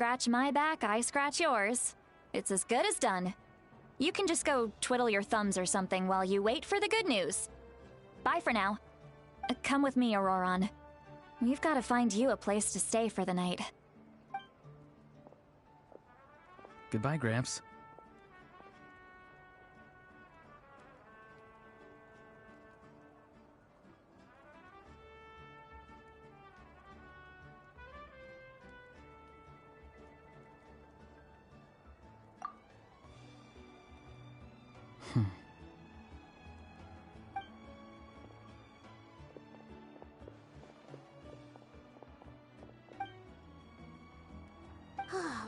Scratch my back, I scratch yours. It's as good as done. You can just go twiddle your thumbs or something while you wait for the good news. Bye for now. Come with me, Auroron. We've got to find you a place to stay for the night. Goodbye, Gramps.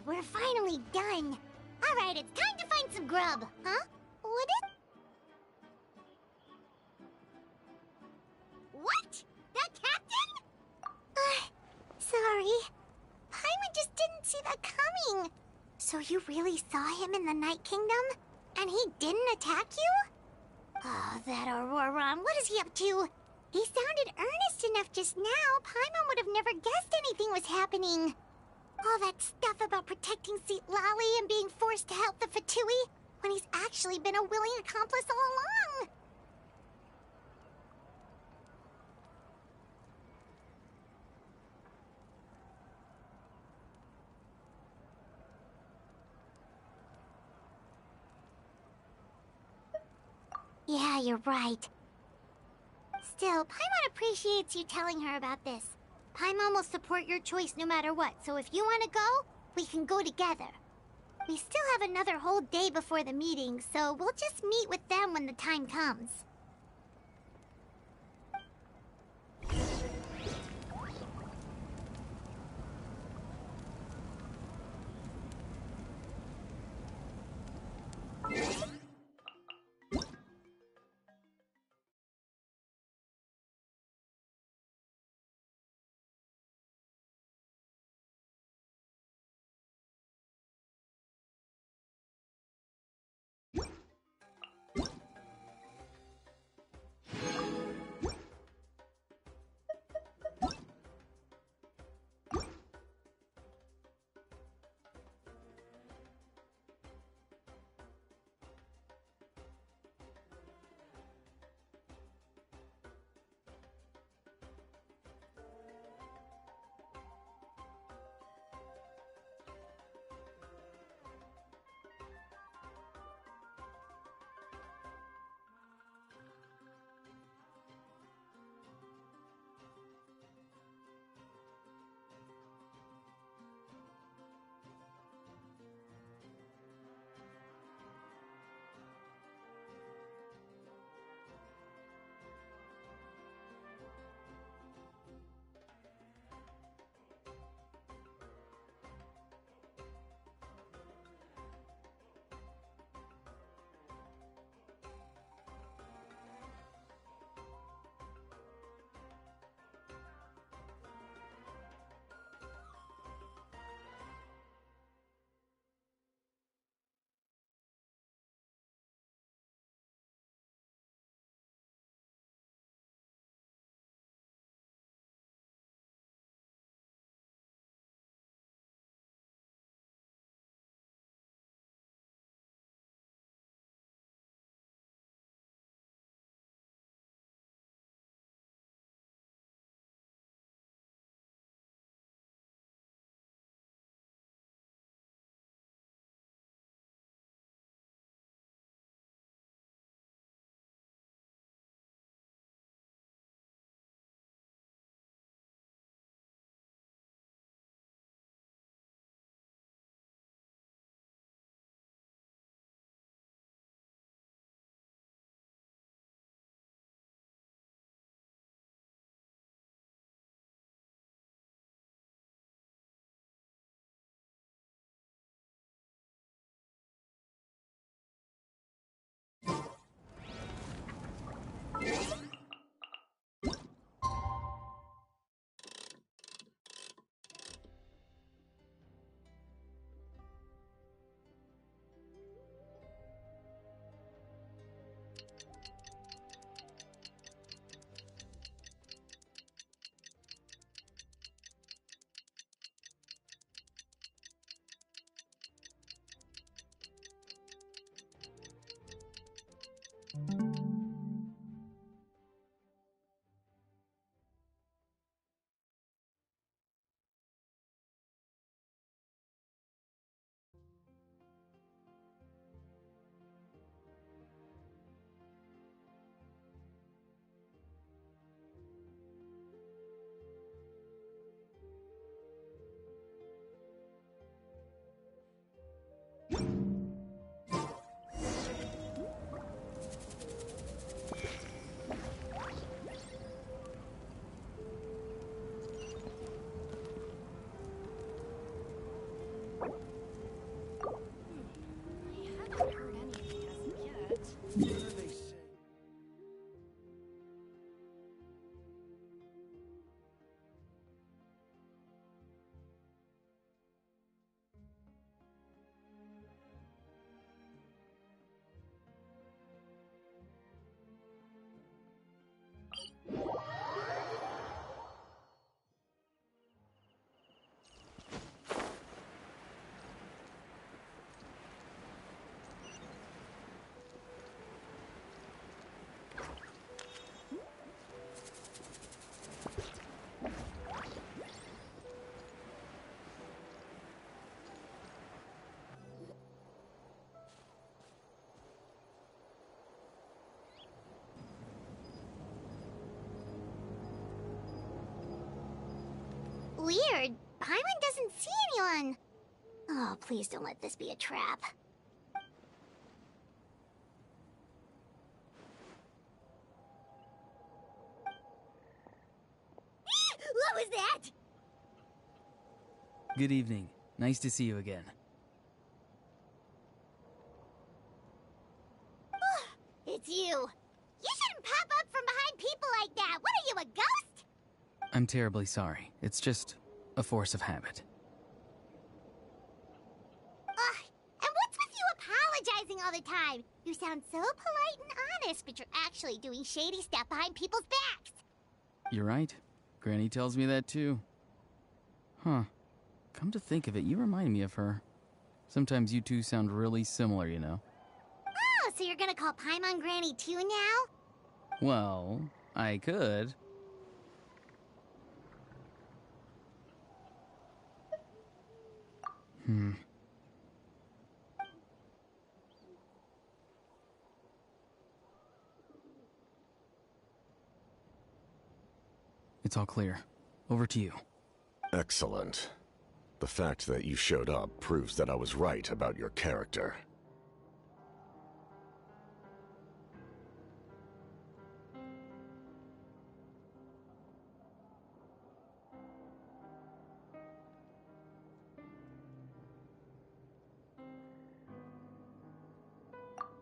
We're finally done. Alright, it's time to find some grub. Huh? Would it? What? That captain? Sorry. Paimon just didn't see that coming. So you really saw him in the Night Kingdom? And he didn't attack you? Oh, that Auroron, what is he up to? He sounded earnest enough just now. Paimon would have never guessed anything was happening. All that stuff about protecting Seat Lally and being forced to help the Fatui, when he's actually been a willing accomplice all along. Yeah, you're right. Still, Paimon appreciates you telling her about this. Paimon will support your choice no matter what, so if you want to go, we can go together. We still have another whole day before the meeting, so we'll just meet with them when the time comes. haven't heard anything as of yet. Weird. Paimon doesn't see anyone. Oh, please don't let this be a trap. What was that? Good evening. Nice to see you again. It's you. You shouldn't pop up from behind people like that. What are you, a ghost? I'm terribly sorry. It's just a force of habit. Ugh, and what's with you apologizing all the time? You sound so polite and honest, but you're actually doing shady stuff behind people's backs. You're right. Granny tells me that too. Huh. Come to think of it, you remind me of her. Sometimes you two sound really similar, you know. Oh, so you're gonna call Paimon Granny too now? Well, I could. It's all clear. Over to you. Excellent. The fact that you showed up proves that I was right about your character.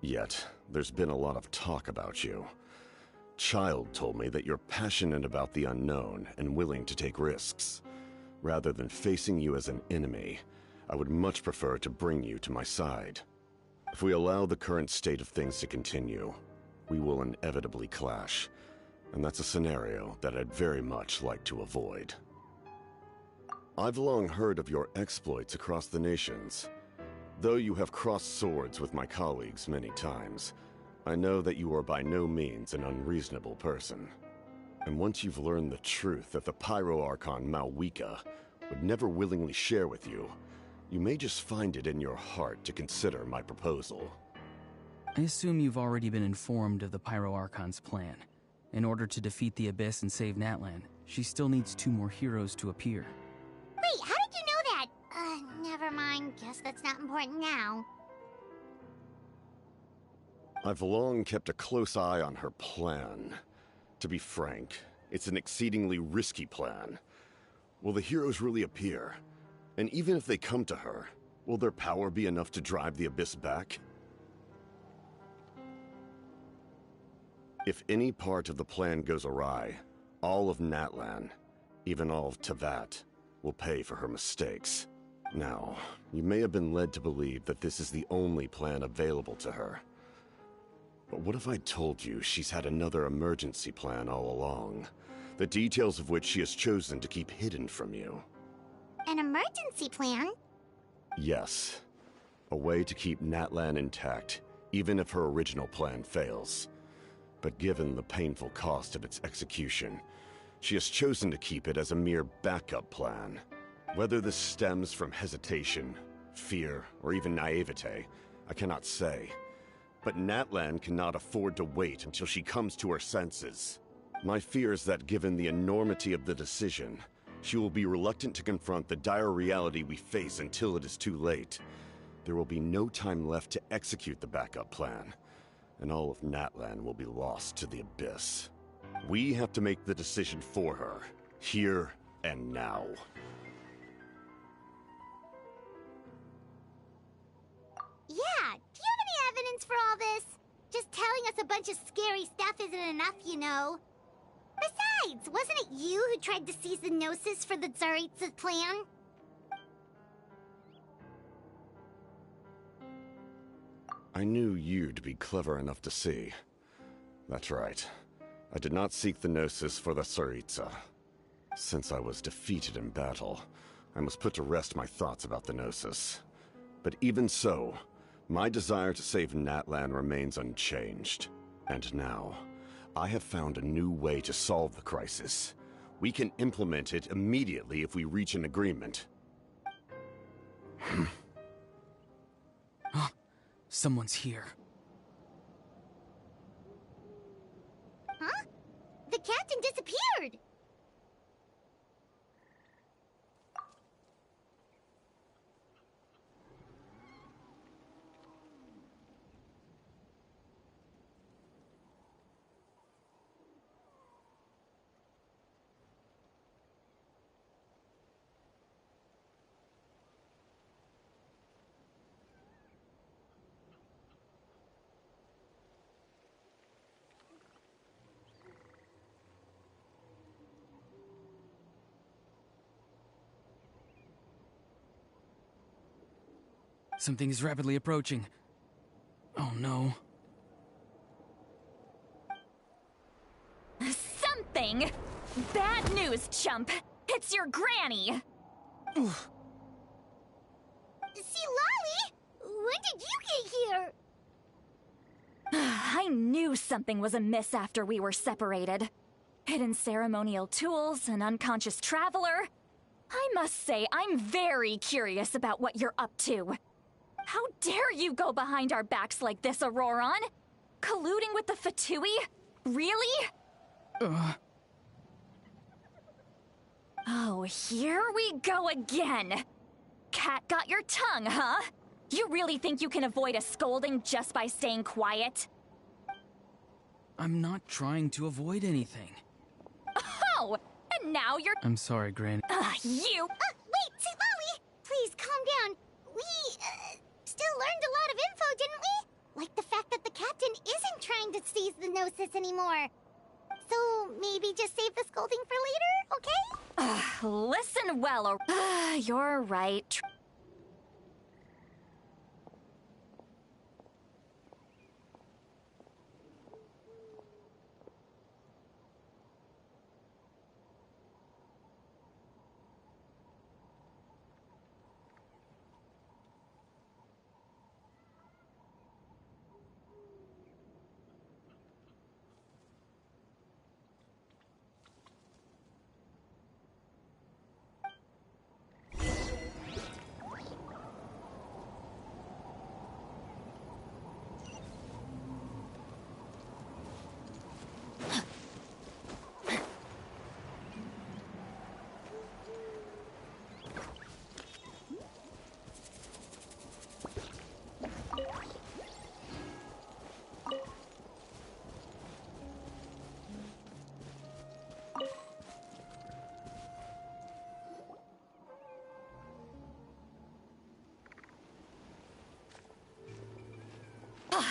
Yet, there's been a lot of talk about you. Child told me that you're passionate about the unknown and willing to take risks. Rather than facing you as an enemy, I would much prefer to bring you to my side. If we allow the current state of things to continue, we will inevitably clash, and that's a scenario that I'd very much like to avoid. I've long heard of your exploits across the nations. Though you have crossed swords with my colleagues many times, I know that you are by no means an unreasonable person. And once you've learned the truth that the Pyro Archon Malwika would never willingly share with you, you may just find it in your heart to consider my proposal. I assume you've already been informed of the Pyro Archon's plan. In order to defeat the Abyss and save Natlan, she still needs 2 more heroes to appear. Wait, how did you know that? Never mind. Guess that's not important now. I've long kept a close eye on her plan. To be frank, it's an exceedingly risky plan. Will the heroes really appear? And even if they come to her, will their power be enough to drive the Abyss back? If any part of the plan goes awry, all of Natlan, even all of Teyvat, will pay for her mistakes. Now, you may have been led to believe that this is the only plan available to her. But what if I told you she's had another emergency plan all along, the details of which she has chosen to keep hidden from you? An emergency plan? Yes. A way to keep Natlan intact, even if her original plan fails. But given the painful cost of its execution, she has chosen to keep it as a mere backup plan. Whether this stems from hesitation, fear, or even naivete, I cannot say. But Natlan cannot afford to wait until she comes to her senses. My fear is that given the enormity of the decision, she will be reluctant to confront the dire reality we face until it is too late. There will be no time left to execute the backup plan, and all of Natlan will be lost to the Abyss. We have to make the decision for her, here and now. just a bunch of scary stuff isn't enough, you know. Besides, wasn't it you who tried to seize the Gnosis for the Tsaritsa's plan? I knew you'd be clever enough to see. That's right. I did not seek the Gnosis for the Tsaritsa. Since I was defeated in battle, I must put to rest my thoughts about the Gnosis. But even so, my desire to save Natlan remains unchanged. And now, I have found a new way to solve the crisis. We can implement it immediately if we reach an agreement. Someone's here. Huh? The captain disappeared! Something is rapidly approaching. Oh no. Something? Bad news, chump. It's your granny. Oof. See, Lolly? When did you get here? I knew something was amiss after we were separated. Hidden ceremonial tools, an unconscious traveler. I must say, I'm very curious about what you're up to. How dare you go behind our backs like this, Auroron? Colluding with the Fatui? Really? Oh, here we go again. Cat got your tongue, huh? You really think you can avoid a scolding just by staying quiet? I'm not trying to avoid anything. Oh, and now you're... I'm sorry, Granny. You... wait, see, Lolly! Please, calm down. We, still learned a lot of info, didn't we? Like the fact that the captain isn't trying to seize the Gnosis anymore. So, maybe just save the scolding for later, okay? Listen well, you're right.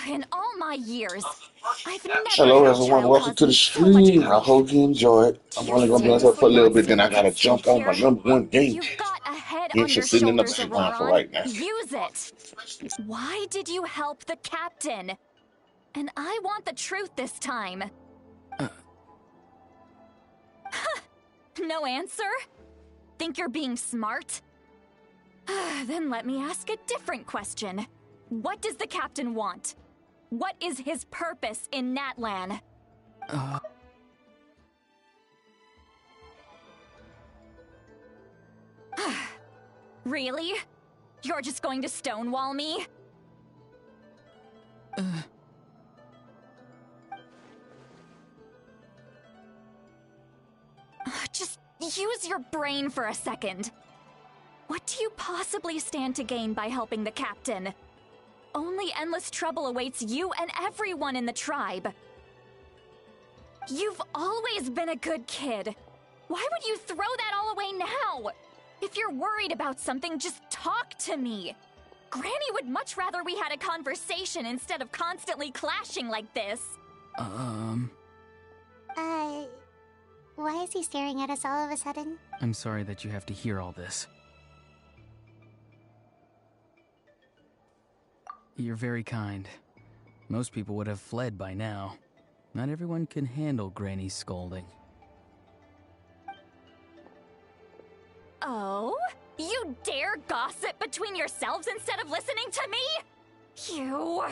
In all my years, I've never Hello, had a everyone. child Welcome cause to me the so much stream. I grief. hope you enjoy it. I'm You only going to be on here for a seriously little want bit, then I something got to at stake jump on my here? #1 game. You've got a head on Genshin your sitting in the shoulders, background for Auroron. right now. Use it. Why did you help the captain? And I want the truth this time. No answer? Think you're being smart? Then let me ask a different question. What does the captain want? What is his purpose in Natlan? Really? You're just going to stonewall me? Just use your brain for a second. What do you possibly stand to gain by helping the captain? Only endless trouble awaits you and everyone in the tribe. You've always been a good kid. Why would you throw that all away now? If you're worried about something, just talk to me. Granny would much rather we had a conversation instead of constantly clashing like this. Why is he staring at us all of a sudden? I'm sorry that you have to hear all this. You're very kind. Most people would have fled by now. Not everyone can handle Granny's scolding. Oh? You dare gossip between yourselves instead of listening to me? You...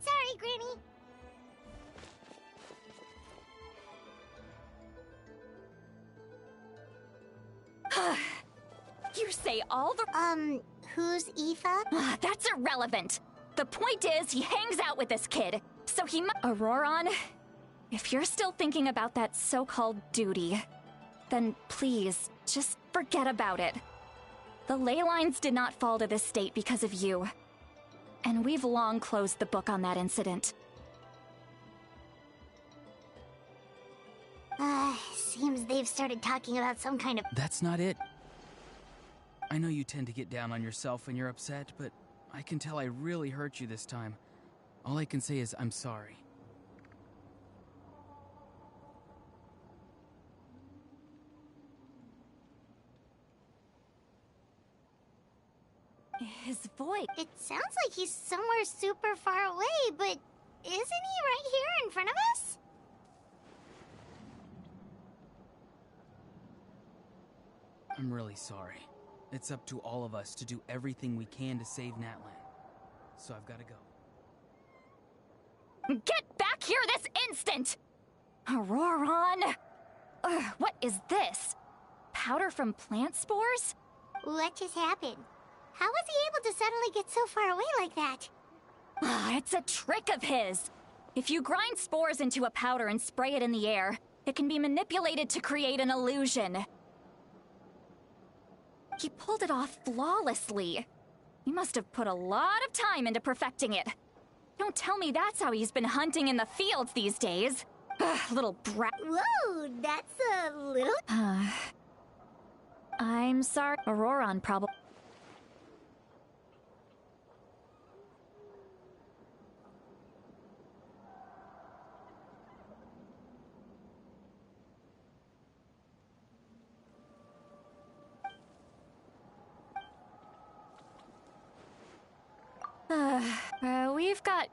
Sorry, Granny. You say all the... Who's Aoife? That's irrelevant. The point is, he hangs out with this kid, so he Auroron, if you're still thinking about that so-called duty, then please, just forget about it. The ley lines did not fall to this state because of you. And we've long closed the book on that incident. Seems they've started talking about some kind of... That's not it. I know you tend to get down on yourself when you're upset, but I can tell I really hurt you this time. All I can say is I'm sorry. His voice... It sounds like he's somewhere super far away, but isn't he right here in front of us? I'm really sorry. It's up to all of us to do everything we can to save Natlan. So I've got to go. Get back here this instant! Auroron! What is this? Powder from plant spores? What just happened? How was he able to suddenly get so far away like that? It's a trick of his. If you grind spores into a powder and spray it in the air, it can be manipulated to create an illusion. He pulled it off flawlessly. He must have put a lot of time into perfecting it. Don't tell me that's how he's been hunting in the fields these days. Little brat. Whoa, that's a little... I'm sorry. Auroron probably... we've got...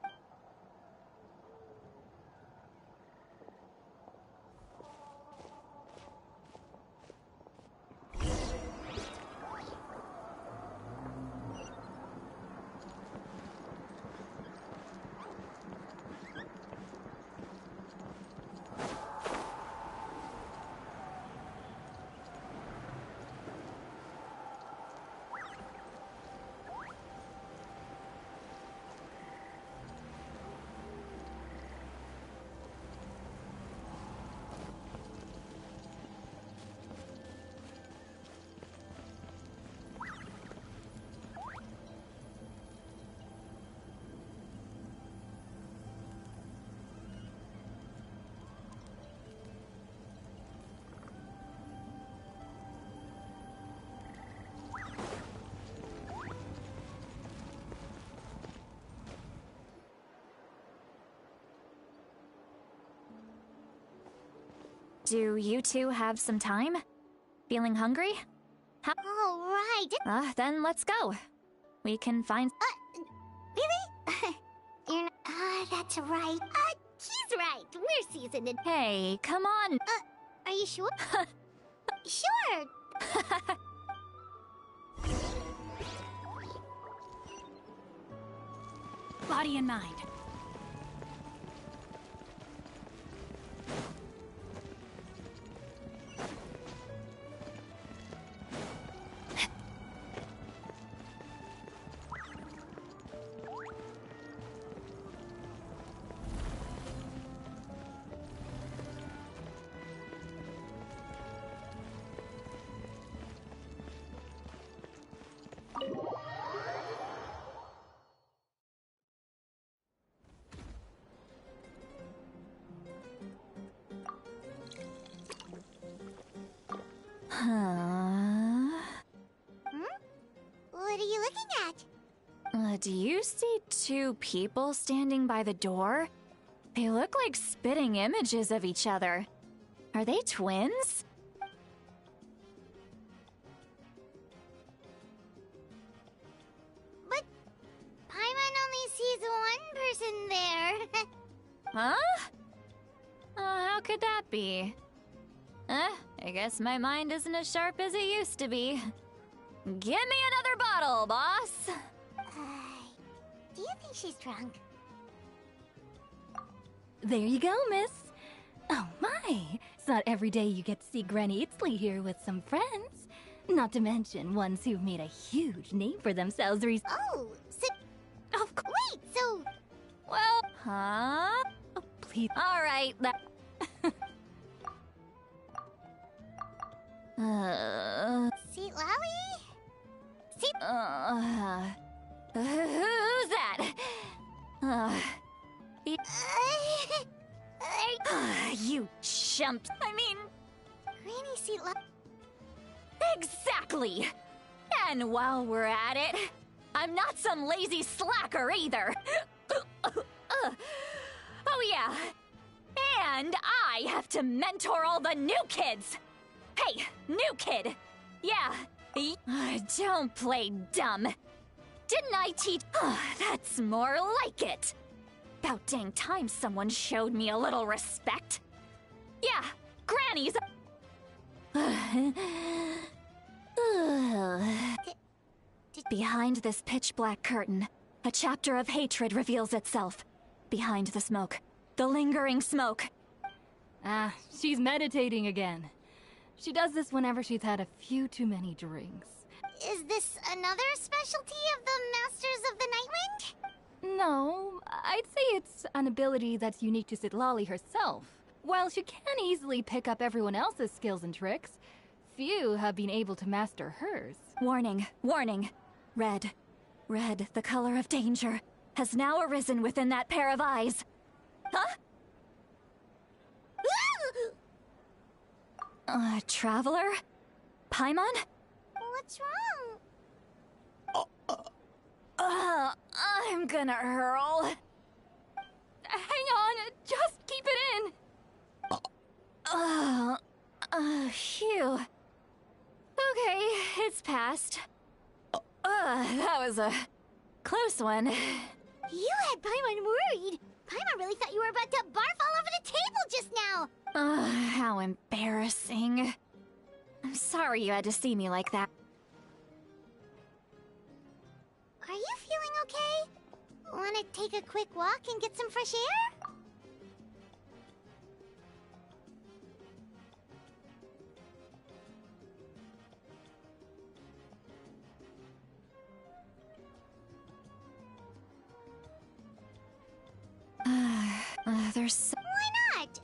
Do you two have some time? Feeling hungry? All right. Then let's go. We can find... Really? You're not... that's right. He's right. We're seasoned in... Hey, come on. Are you sure? Sure. body and mind. What are you looking at? Do you see two people standing by the door? They look like spitting images of each other. Are they twins? But Paimon only sees one person there. Huh? How could that be? I guess my mind isn't as sharp as it used to be. Give me another bottle, boss! Do you think she's drunk? There you go, miss. Oh my, it's not every day you get to see Granny Itzley here with some friends. Not to mention ones who've made a huge name for themselves Oh, so... Of course. Wait, so... Well, huh? Oh, please. Alright, Seat Lally? Seat... Who's that? You chump. I mean... Granny Seat Lally... Exactly! And while we're at it, I'm not some lazy slacker either. Oh yeah, and I have to mentor all the new kids. Hey, new kid. Yeah, don't play dumb. Didn't I teach? That's more like it. About dang time someone showed me a little respect. Yeah, Granny's... Behind this pitch-black curtain, a chapter of hatred reveals itself. Behind the smoke. The lingering smoke. Ah, she's meditating again. She does this whenever she's had a few too many drinks. Is this another specialty of the Masters of the Nightwind? No, I'd say it's an ability that's unique to Citlali herself. While she can easily pick up everyone else's skills and tricks, few have been able to master hers. Warning, warning. Red. Red, the color of danger, has now arisen within that pair of eyes. Huh? Traveler? Paimon? What's wrong? I'm gonna hurl. Hang on, just keep it in. Phew. Okay, it's passed. That was a close one. You had Paimon worried. Paimon really thought you were about to barf all over the table just now. How embarrassing. I'm sorry you had to see me like that. Are you feeling okay? Want to take a quick walk and get some fresh air? There's... Why not?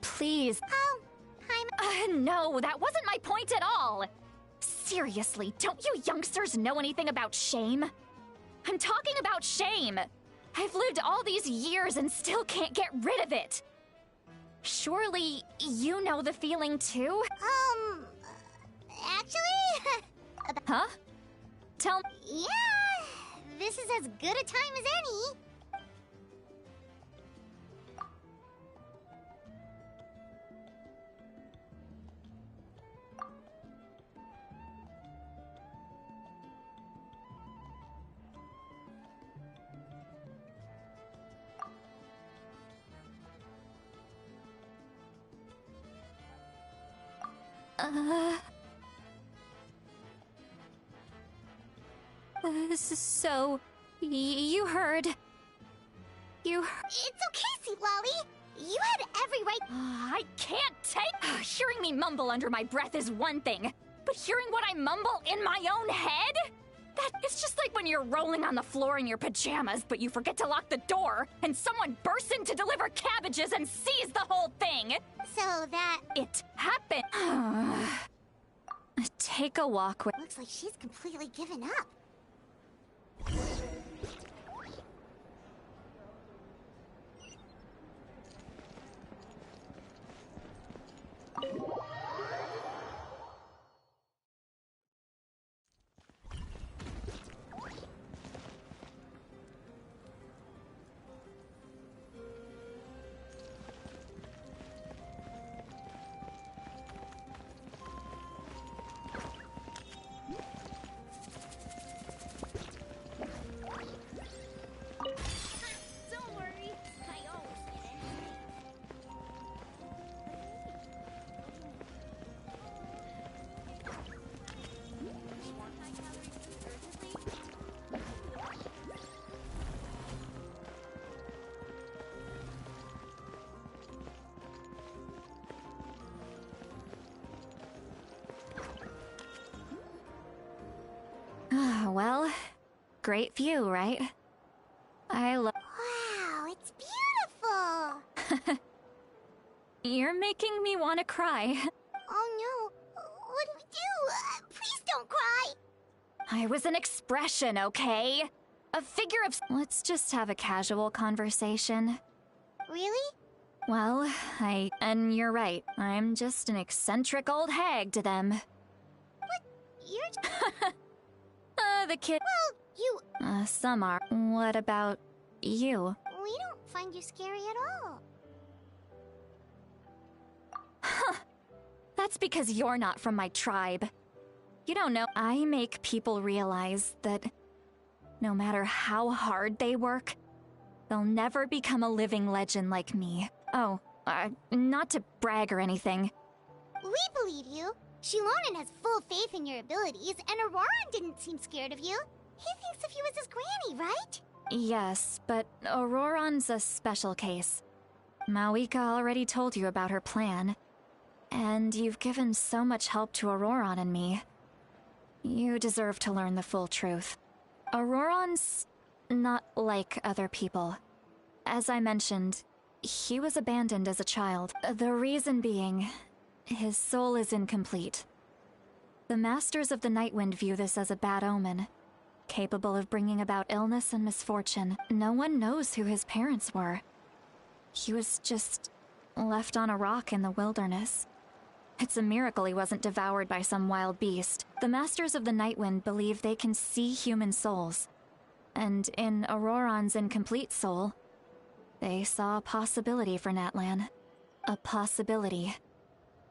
Please. Oh, Paimon... No, that wasn't my point at all. Seriously, don't you youngsters know anything about shame? I'm talking about shame. I've lived all these years and still can't get rid of it. Surely, you know the feeling too? Actually... Huh? Tell me. Yeah, this is as good a time as any. So, you heard... You... It's okay, Sweet Lolly. You had every right. I can't take... Hearing me mumble under my breath is one thing, but hearing what I mumble in my own head? It's just like when you're rolling on the floor in your pajamas, but you forget to lock the door, and someone bursts in to deliver cabbages and sees the whole thing! So that... It happened. Take a walk with... Looks like she's completely given up. Don't worry, I always get it. Well, great view, right? I love... Wow, it's beautiful! You're making me want to cry. Oh no, what do we do? Please don't cry! I was an expression, okay? A figure of... Let's just have a casual conversation. Really? Well, And you're right. I'm just an eccentric old hag to them. You're... The kid... Well, you... Some are. What about you? We don't find you scary at all. That's because you're not from my tribe. You don't know. I make people realize that no matter how hard they work, they'll never become a living legend like me. Oh, not to brag or anything. We believe you. Shilonen has full faith in your abilities, and Auroran didn't seem scared of you. He thinks of you as his granny, right? Yes, but Auroran's a special case. Mawika already told you about her plan. And you've given so much help to Auroran and me. You deserve to learn the full truth. Auroran's not like other people. As I mentioned, he was abandoned as a child. The reason being, his soul is incomplete. The Masters of the Nightwind view this as a bad omen, capable of bringing about illness and misfortune. No one knows who his parents were. He was just left on a rock in the wilderness. It's a miracle he wasn't devoured by some wild beast. The Masters of the Nightwind believe they can see human souls. And in Auroran's incomplete soul, they saw a possibility for Natlan. A possibility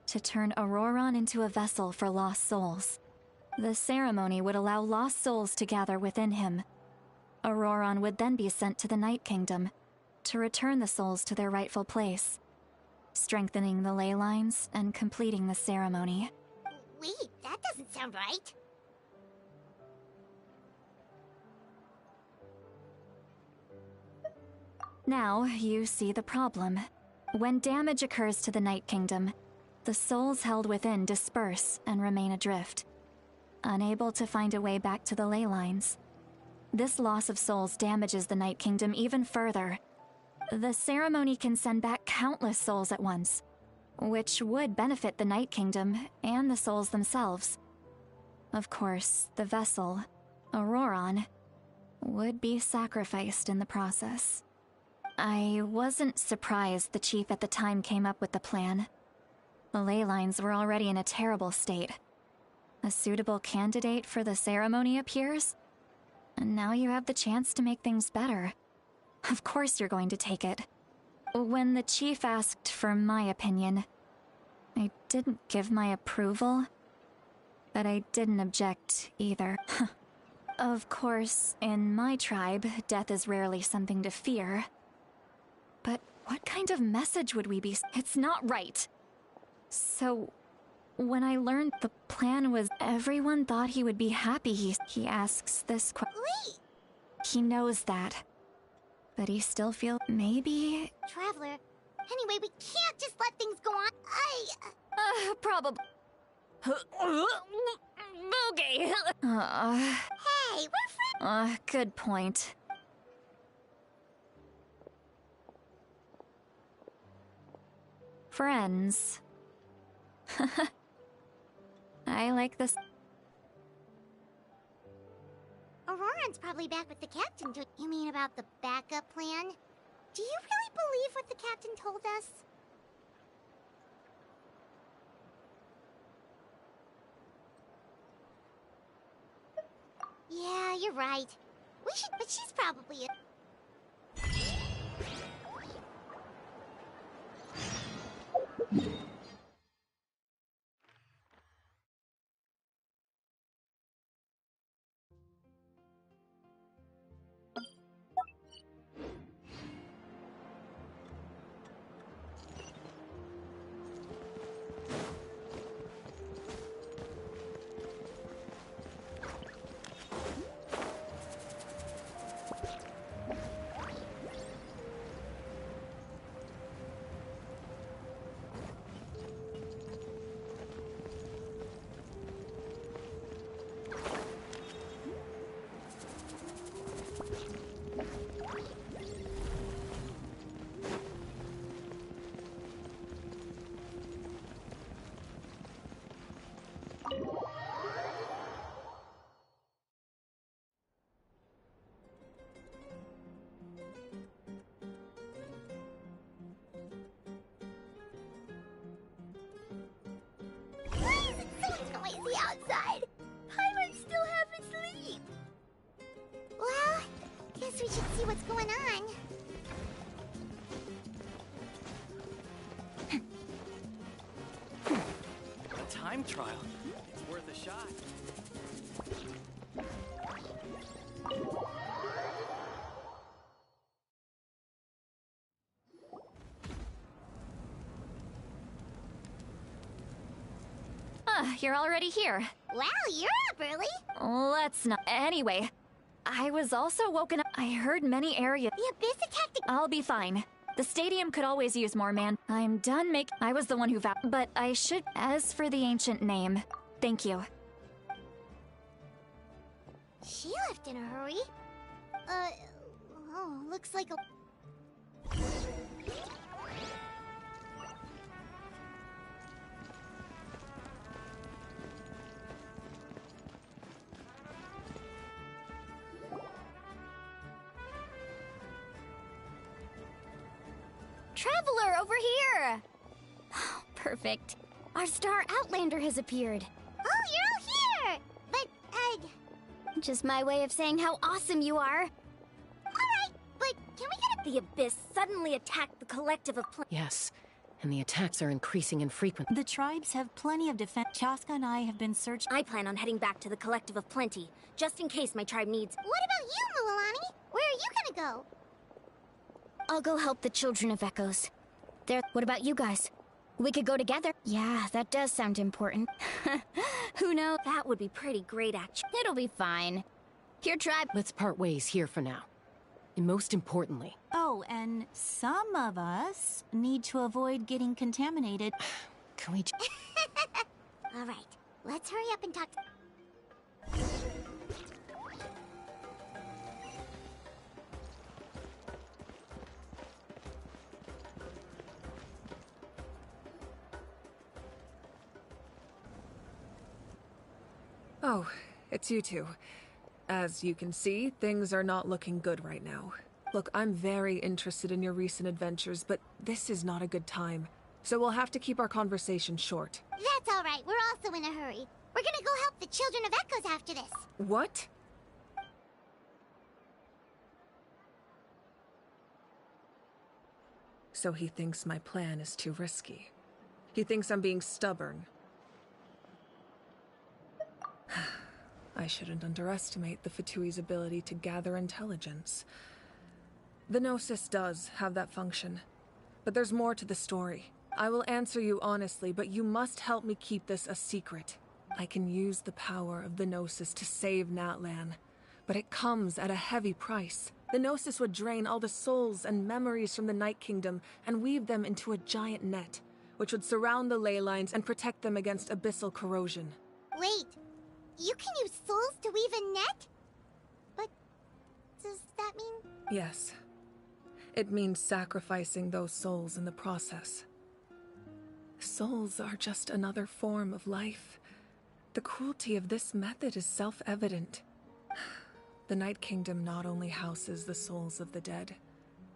to turn Auroran into a vessel for lost souls. The ceremony would allow lost souls to gather within him. Auroran would then be sent to the Night Kingdom to return the souls to their rightful place, strengthening the ley lines and completing the ceremony. Wait, that doesn't sound right. Now, you see the problem. When damage occurs to the Night Kingdom, the souls held within disperse and remain adrift, unable to find a way back to the ley lines. This loss of souls damages the Night Kingdom even further. The ceremony can send back countless souls at once, which would benefit the Night Kingdom and the souls themselves. Of course, the vessel, Auroran, would be sacrificed in the process. I wasn't surprised the chief at the time came up with the plan. The ley lines were already in a terrible state. A suitable candidate for the ceremony appears, and now you have the chance to make things better. Of course you're going to take it. When the chief asked for my opinion, I didn't give my approval, but I didn't object either. Of course, in my tribe, death is rarely something to fear. But what kind of message would we be? It's not right. So, when I learned the plan was everyone thought he would be happy, he asks this question. Wait! He knows that. But he still feels... Maybe... Traveler. Anyway, we can't just let things go on. Probably... Boogie! Hey, we're friends. Good point. Friends. I like this. Auroran's probably back with the captain. You mean about the backup plan? Do you really believe what the captain told us? Yeah, you're right. We should, but she's probably noisy outside. Paimon still half asleep. Well, guess we should see what's going on. A time trial? It's worth a shot. You're already here. Wow, you're up early. Let's not... Anyway, I was also woken up. I heard many areas... The Abyss attacked the... I'll be fine. The stadium could always use more man. I'm done I was the one who vowed... But I should... As for the ancient name, thank you. She left in a hurry. Oh, looks like a... Traveler, over here! Perfect. Our star Outlander has appeared. Oh, you're all here! But, Just my way of saying how awesome you are. alright, but can we get The Abyss suddenly attacked the collective of Yes, and the attacks are increasing in frequency. The tribes have plenty of defense. Chaska and I have been searching. I plan on heading back to the collective of plenty, just in case my tribe needs... What about you, Mualani? Where are you gonna go? I'll go help the Children of Echoes. What about you guys? We could go together. Yeah, that does sound important. Who knows? That would be pretty great, actually. It'll be fine. Your tribe... Let's part ways here for now. And most importantly... Oh, and some of us need to avoid getting contaminated. Can we... Alright, let's hurry up and talk to... Oh, it's you two. As you can see, things are not looking good right now. Look, I'm very interested in your recent adventures, but this is not a good time. So we'll have to keep our conversation short. That's alright, we're also in a hurry. We're gonna go help the Children of Echoes after this. What? So he thinks my plan is too risky. He thinks I'm being stubborn. I shouldn't underestimate the Fatui's ability to gather intelligence. The Gnosis does have that function, but there's more to the story. I will answer you honestly, but you must help me keep this a secret. I can use the power of the Gnosis to save Natlan, but it comes at a heavy price. The Gnosis would drain all the souls and memories from the Night Kingdom and weave them into a giant net, which would surround the ley lines and protect them against abyssal corrosion. Wait, you can use souls to weave a net? But does that mean... Yes. It means sacrificing those souls in the process. Souls are just another form of life. The cruelty of this method is self-evident. The Night Kingdom not only houses the souls of the dead,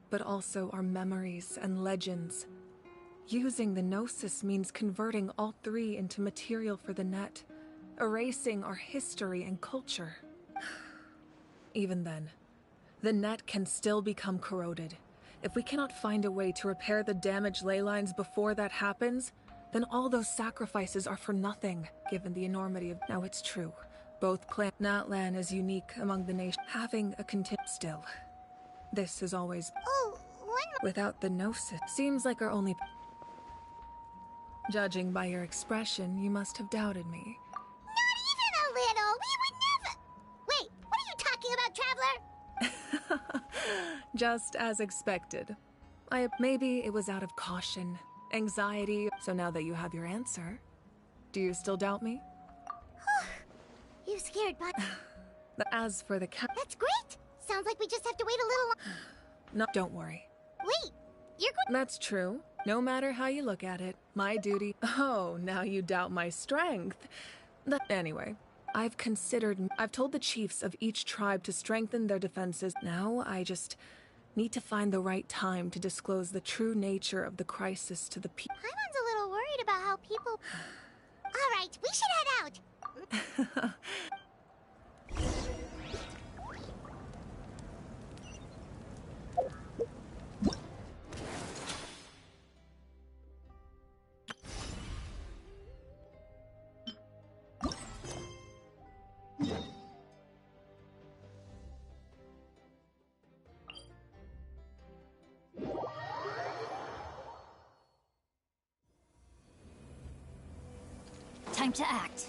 but also our memories and legends. Using the Gnosis means converting all three into material for the net, erasing our history and culture. Even then, the net can still become corroded. If we cannot find a way to repair the damaged ley lines before that happens, then all those sacrifices are for nothing, given the enormity of... Now it's true. Both Natlan is unique among the nations, having a still. This is always... Oh, one... Without the Gnosis, seems like our only... Judging by your expression, you must have doubted me. Not even a little! We would never... Wait, what are you talking about, Traveler? Just as expected. Maybe it was out of caution, anxiety. So now that you have your answer, do you still doubt me? You scared, but... As for the cat... That's great! Sounds like we just have to wait a little... No, don't worry. Wait, you're going... That's true. No matter how you look at it, my duty... Oh, now you doubt my strength. Anyway, I've told the chiefs of each tribe to strengthen their defenses. Now I just need to find the right time to disclose the true nature of the crisis to the people. Paimon's a little worried about how people... Alright, we should head out! Time to act.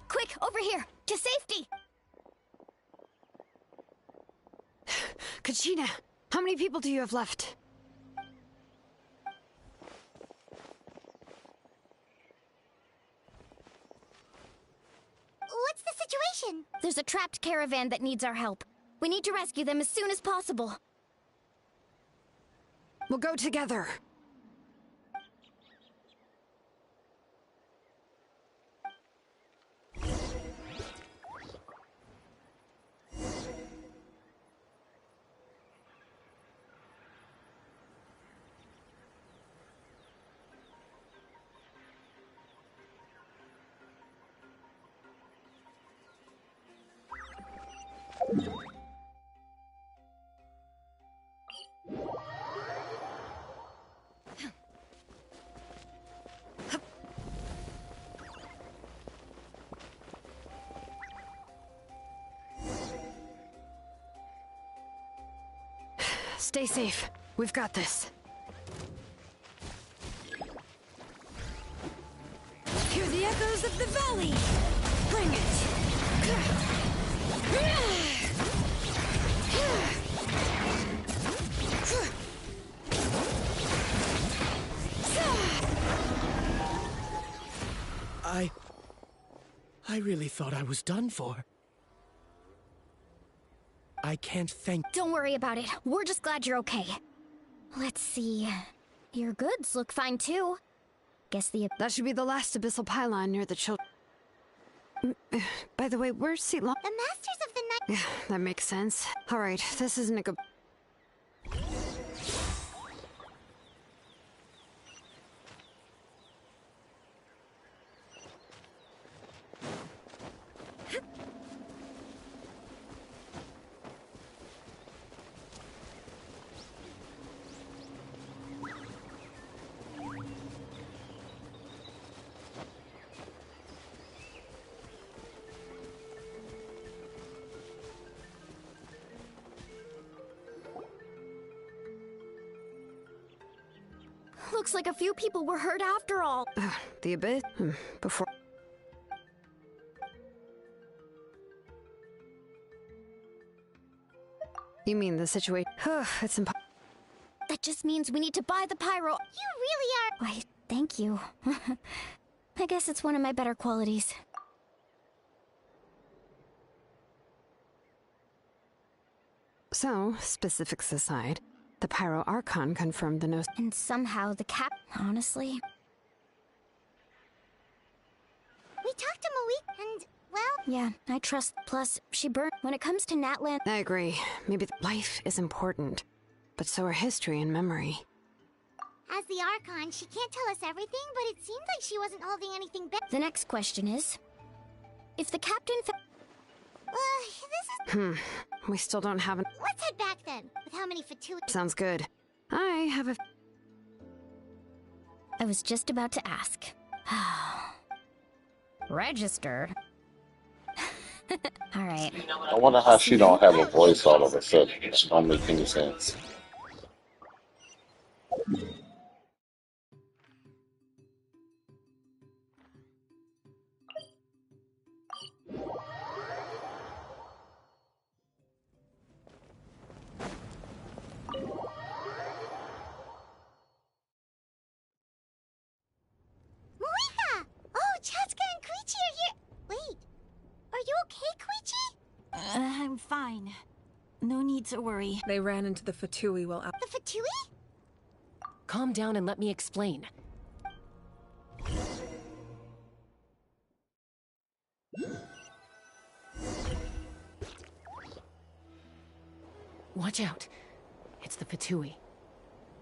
Quick, over here! To safety! Kachina, how many people do you have left? What's the situation? There's a trapped caravan that needs our help. We need to rescue them as soon as possible. We'll go together. Stay safe. We've got this. Hear the echoes of the valley! Bring it! I really thought I was done for. I can't thank— Don't worry about it. We're just glad you're okay. Let's see. Your goods look fine too. Guess That should be the last abyssal pylon near the children. By the way, where's Seatlong? The Masters of the Night. Yeah, that makes sense. Alright, this isn't a good— Looks like a few people were hurt after all. The abyss? Before— You mean the situation? It's impossible. That just means we need to buy the pyro. You really are. Why, thank you. I guess it's one of my better qualities. So, specifics aside, the Pyro Archon confirmed the And somehow the cap... Honestly... We talked to Malik, and, well... Yeah, I trust. Plus, she burned... When it comes to Natlan... I agree. Maybe life is important, but so are history and memory. As the Archon, she can't tell us everything, but it seems like she wasn't holding anything back. The next question is... If the captain... This is... We still don't have an... Let's head back then, with how many Fatui... Sounds good. I have a... I was just about to ask. Register? Alright. I wonder how she don't have a voice all of a sudden. It don't make any sense. Moika! Oh, Chaska and Koichi are here! Wait, are you okay, Koichi? I'm fine. No need to worry. They ran into the Fatui while out. The Fatui? Calm down and let me explain. Watch out. It's the Fatui.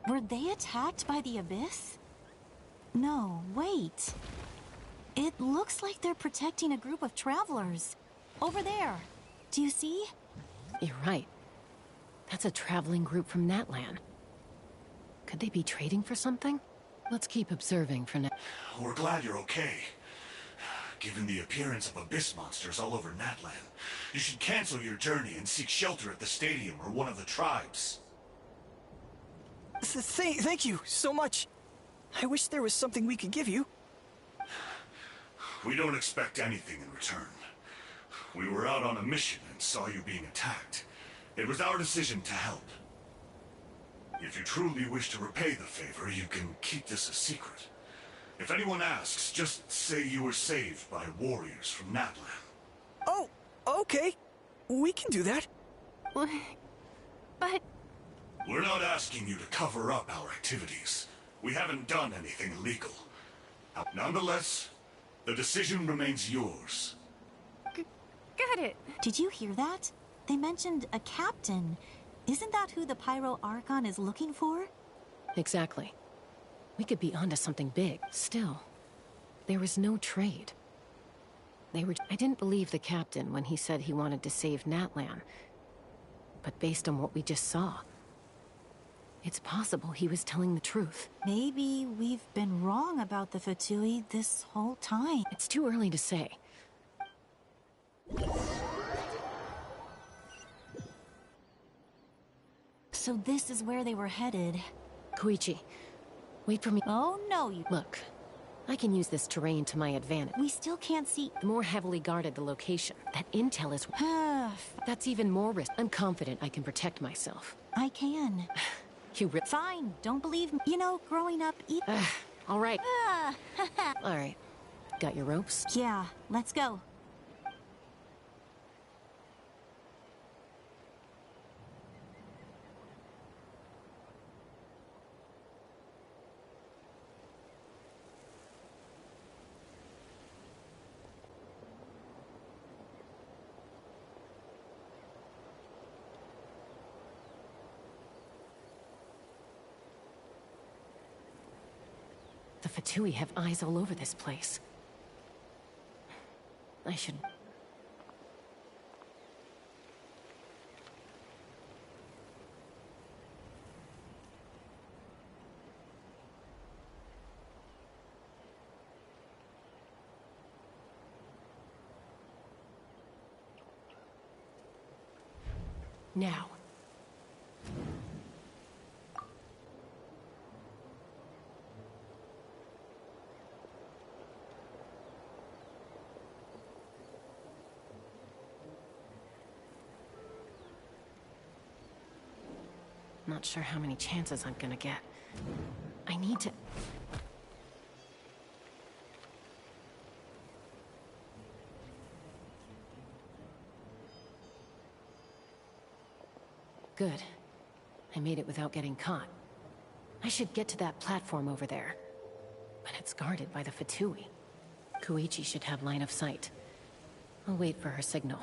Were they attacked by the Abyss? No, wait. It looks like they're protecting a group of travelers. Over there. Do you see? You're right. That's a traveling group from Natlan. Could they be trading for something? Let's keep observing for now. We're glad you're okay. Given the appearance of abyss monsters all over Natlan, you should cancel your journey and seek shelter at the stadium or one of the tribes. Thank you so much. I wish there was something we could give you. We don't expect anything in return. We were out on a mission and saw you being attacked. It was our decision to help. If you truly wish to repay the favor, you can keep this a secret. If anyone asks, just say you were saved by warriors from Natlan. Oh, okay. We can do that. But... We're not asking you to cover up our activities. We haven't done anything illegal. Nonetheless, the decision remains yours. Got it. Did you hear that? They mentioned a captain. Isn't that who the Pyro Archon is looking for? Exactly. We could be onto something big. Still, there was no trade. I didn't believe the captain when he said he wanted to save Natlan. But based on what we just saw, it's possible he was telling the truth. Maybe we've been wrong about the Fatui this whole time. It's too early to say. So this is where they were headed. Koichi, wait for me. Oh, no, you... Look, I can use this terrain to my advantage. We still can't see... The more heavily guarded the location, that intel is... That's even more risk. I'm confident I can protect myself. I can. Fine, don't believe me. You know, growing up... All right. All right. Got your ropes? Yeah, let's go. The Fatui have eyes all over this place. I should... Now. Not sure how many chances I'm gonna get. I need to... Good. I made it without getting caught. I should get to that platform over there. But it's guarded by the Fatui. Koichi should have line of sight. I'll wait for her signal.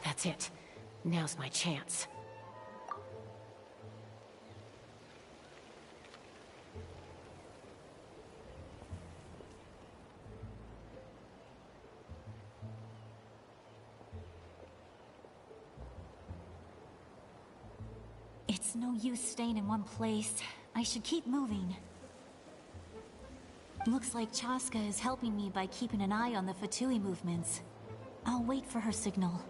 That's it. Now's my chance. It's no use staying in one place. I should keep moving. Looks like Chaska is helping me by keeping an eye on the Fatui movements. I'll wait for her signal.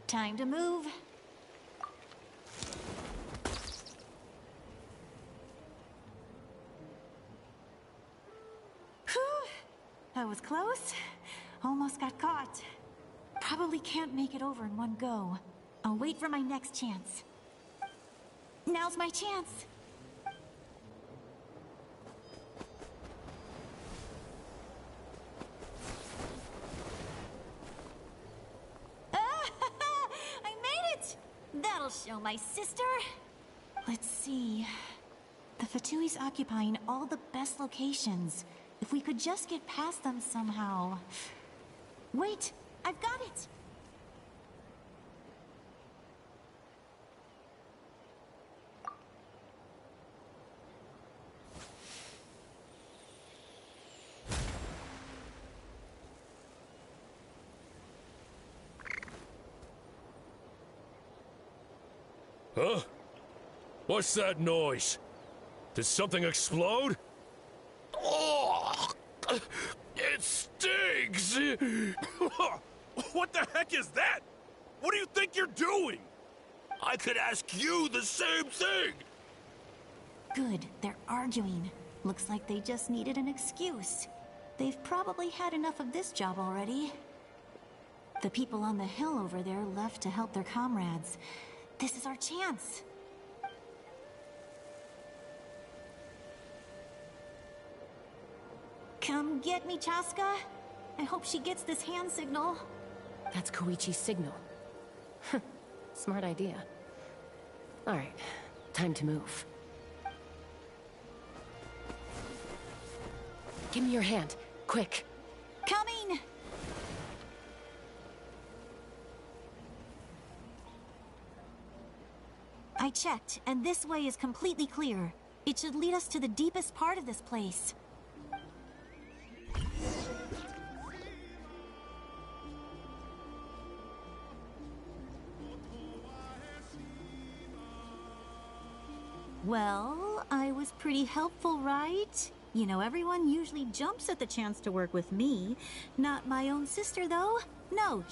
Time to move. That was close. Almost got caught. Probably can't make it over in one go. I'll wait for my next chance. Now's my chance. I made it! That'll show my sister. Let's see. The Fatui's occupying all the best locations. If we could just get past them somehow. Wait, I've got it! Huh? What's that noise? Did something explode? Oh, it stings! What the heck is that? What do you think you're doing? I could ask you the same thing! Good, they're arguing. Looks like they just needed an excuse. They've probably had enough of this job already. The people on the hill over there left to help their comrades. This is our chance. Come get me, Chaska. I hope she gets this hand signal. That's Koichi's signal. Smart idea. Alright, time to move. Give me your hand, quick. Coming! I checked, and this way is completely clear. It should lead us to the deepest part of this place. Well, I was pretty helpful, right? You know, everyone usually jumps at the chance to work with me. Not my own sister, though. No.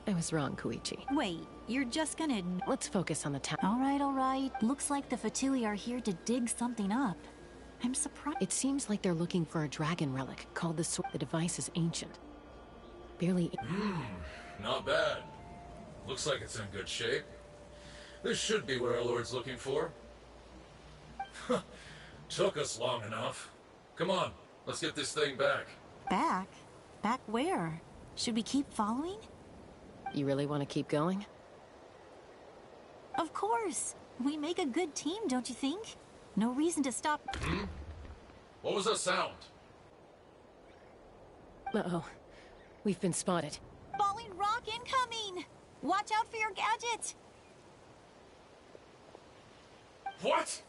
I was wrong, Koichi. Wait, you're just gonna... Let's focus on the town. All right. Looks like the Fatui are here to dig something up. I'm surprised... It seems like they're looking for a dragon relic called the sword. The device is ancient. Barely... Not bad. Looks like it's in good shape. This should be what our Lord's looking for. Took us long enough. Come on, let's get this thing back. Back? Back where? Should we keep following? You really want to keep going? Of course. We make a good team, don't you think? No reason to stop. What was that sound? Uh-oh. We've been spotted. Falling rock incoming! Watch out for your gadget! What?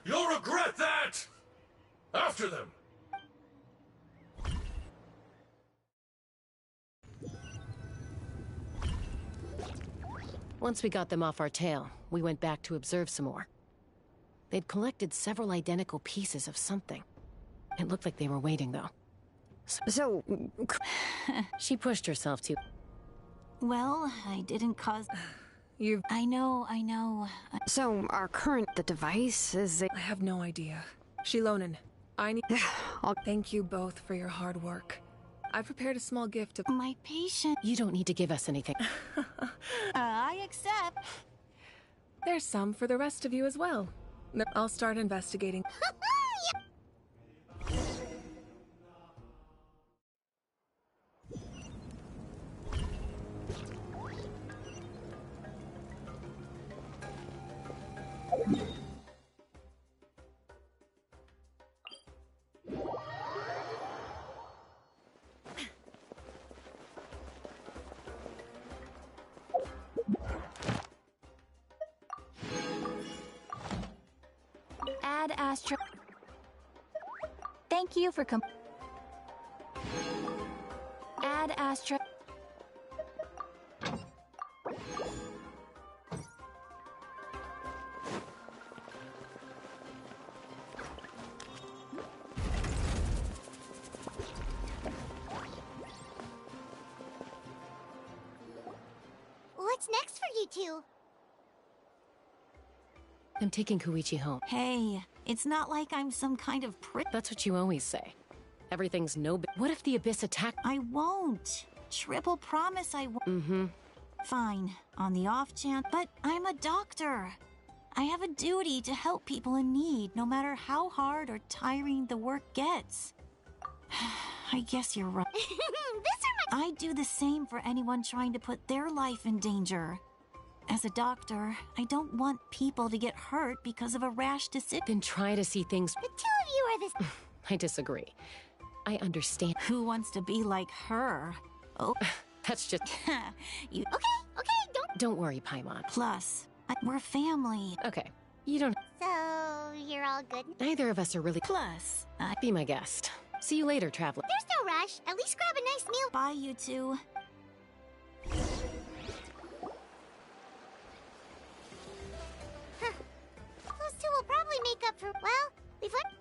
You'll regret that! After them! Once we got them off our tail, we went back to observe some more. They'd collected several identical pieces of something. It looked like they were waiting, though. So... She pushed herself to... Well, I didn't cause... I know. So, our the device is... I have no idea. Shilonen, I need... Thank you both for your hard work. I prepared a small gift of... My patient... You don't need to give us anything. I accept. There's some for the rest of you as well. I'll start investigating. Add Astro. Thank you for Add Astro. What's next for you two? I'm taking Koichi home. Hey, it's not like I'm some kind of prick. That's what you always say. Everything's no big. What if the Abyss attack? I won't. Triple promise I won't. Mm-hmm. Fine, on the off chance. But I'm a doctor. I have a duty to help people in need, no matter how hard or tiring the work gets. I guess you're right. I do the same for anyone trying to put their life in danger. As a doctor, I don't want people to get hurt because of a rash decision. Then try to see things... The two of you are this... I disagree. I understand. Who wants to be like her? Oh, that's just... you... Okay, Don't worry, Paimon. Plus, we're family. Okay, you don't... So, you're all good? Neither of us are really... Plus, Be my guest. See you later, traveler. There's no rush. At least grab a nice meal. Bye, you two. Those two will probably make up for... Well, we've learned...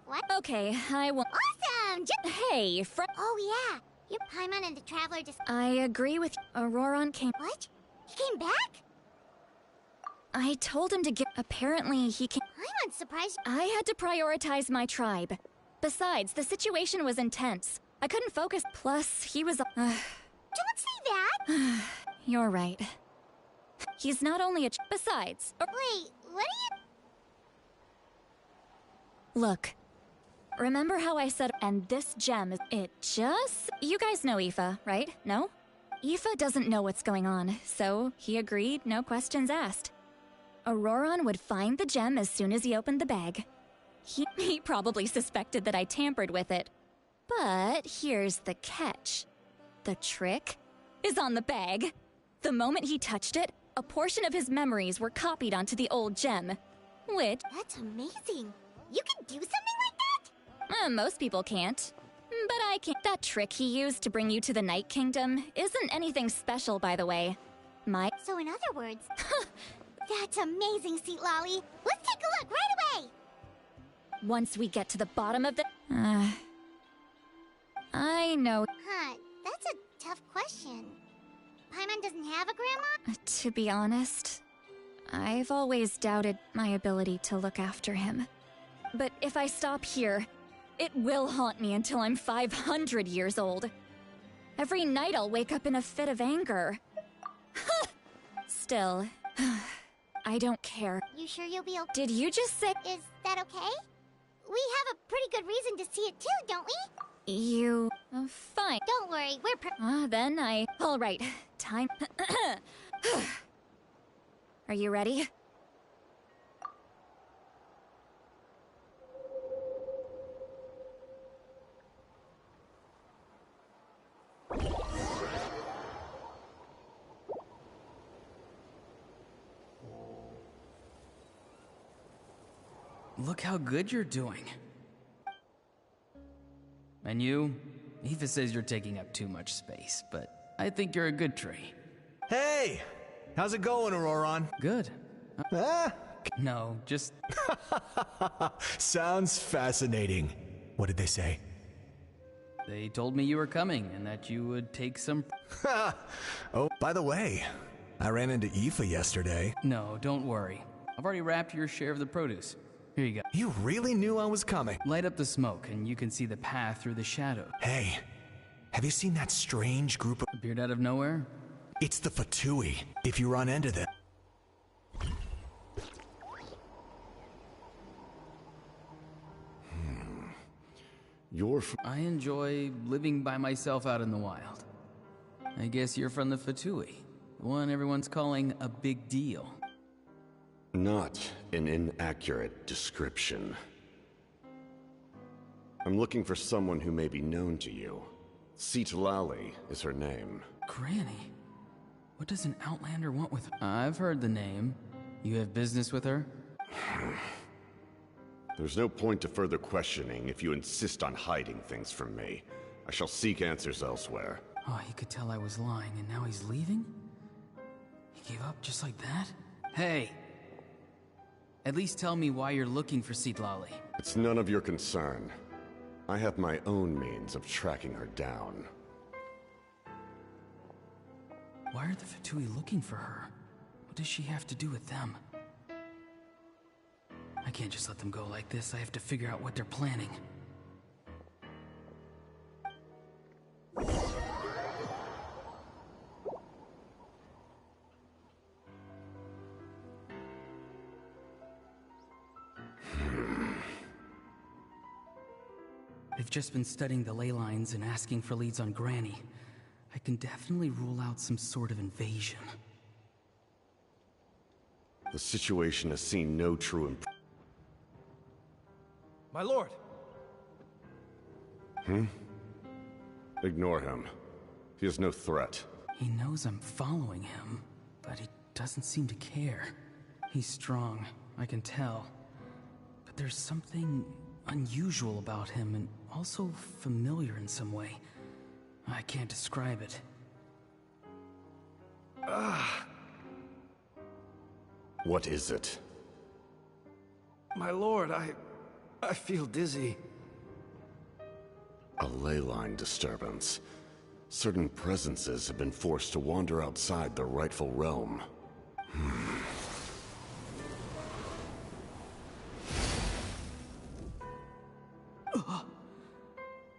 what? Okay, I will. Awesome! Hey, Oh, yeah. Your Paimon and the Traveler just... I agree with Auroron came. What? He came back? I told him to get. Apparently, he came. Paimon's surprised... I had to prioritize my tribe. Besides, the situation was intense. I couldn't focus. Plus, he was. Don't say that! You're right. He's not only a. Besides. Wait, what are you... Look. Remember how I said, and this gem is. It just. You guys know Aoife, right? No? Aoife doesn't know what's going on, so he agreed, no questions asked. Auroron would find the gem as soon as he opened the bag. He probably suspected that I tampered with it. But here's the catch. The trick is on the bag. The moment he touched it, a portion of his memories were copied onto the old gem. Which... That's amazing. You can do something like that? Most people can't. But I can. That trick he used to bring you to the Night Kingdom isn't anything special, by the way. So in other words... That's amazing, Sweet Lolly. Let's take a look right away! Once we get to the bottom of the... I know. Huh, that's a tough question. Paimon doesn't have a grandma? To be honest, I've always doubted my ability to look after him. But if I stop here, it will haunt me until I'm 500 years old. Every night I'll wake up in a fit of anger. Still, I don't care. You sure you'll be okay? Did you just say... Is that okay? We have a pretty good reason to see it too, don't we? You... fine. Don't worry, we're then I... Alright, time... Are you ready? Look how good you're doing. And you? Aoife says you're taking up too much space, but I think you're a good tree. Hey! How's it going, Auroron? Good. Ah? No, just... Sounds fascinating. What did they say? They told me you were coming and that you would take some... Oh, by the way, I ran into Aoife yesterday. No, don't worry. I've already wrapped your share of the produce. Here you go. You really knew I was coming. Light up the smoke and you can see the path through the shadow. Hey, have you seen that strange group of... Appeared out of nowhere? It's the Fatui, if you run into them. I enjoy living by myself out in the wild. I guess you're from the Fatui, the one everyone's calling a big deal. Not an inaccurate description. I'm looking for someone who may be known to you. Citlali is her name. Granny? What does an Outlander want with her? I've heard the name. You have business with her? There's no point to further questioning if you insist on hiding things from me. I shall seek answers elsewhere. Oh, he could tell I was lying and now he's leaving? He gave up just like that? Hey! At least tell me why you're looking for Citlali. It's none of your concern. I have my own means of tracking her down. Why are the Fatui looking for her? What does she have to do with them? I can't just let them go like this. I have to figure out what they're planning. I've just been studying the ley lines and asking for leads on Granny. I can definitely rule out some sort of invasion. The situation has seen no true improvement. My lord! Ignore him. He is no threat. He knows I'm following him, but he doesn't seem to care. He's strong, I can tell. But there's something unusual about him and also familiar in some way. I can't describe it. What is it? My lord, I feel dizzy. A ley line disturbance. Certain presences have been forced to wander outside their rightful realm.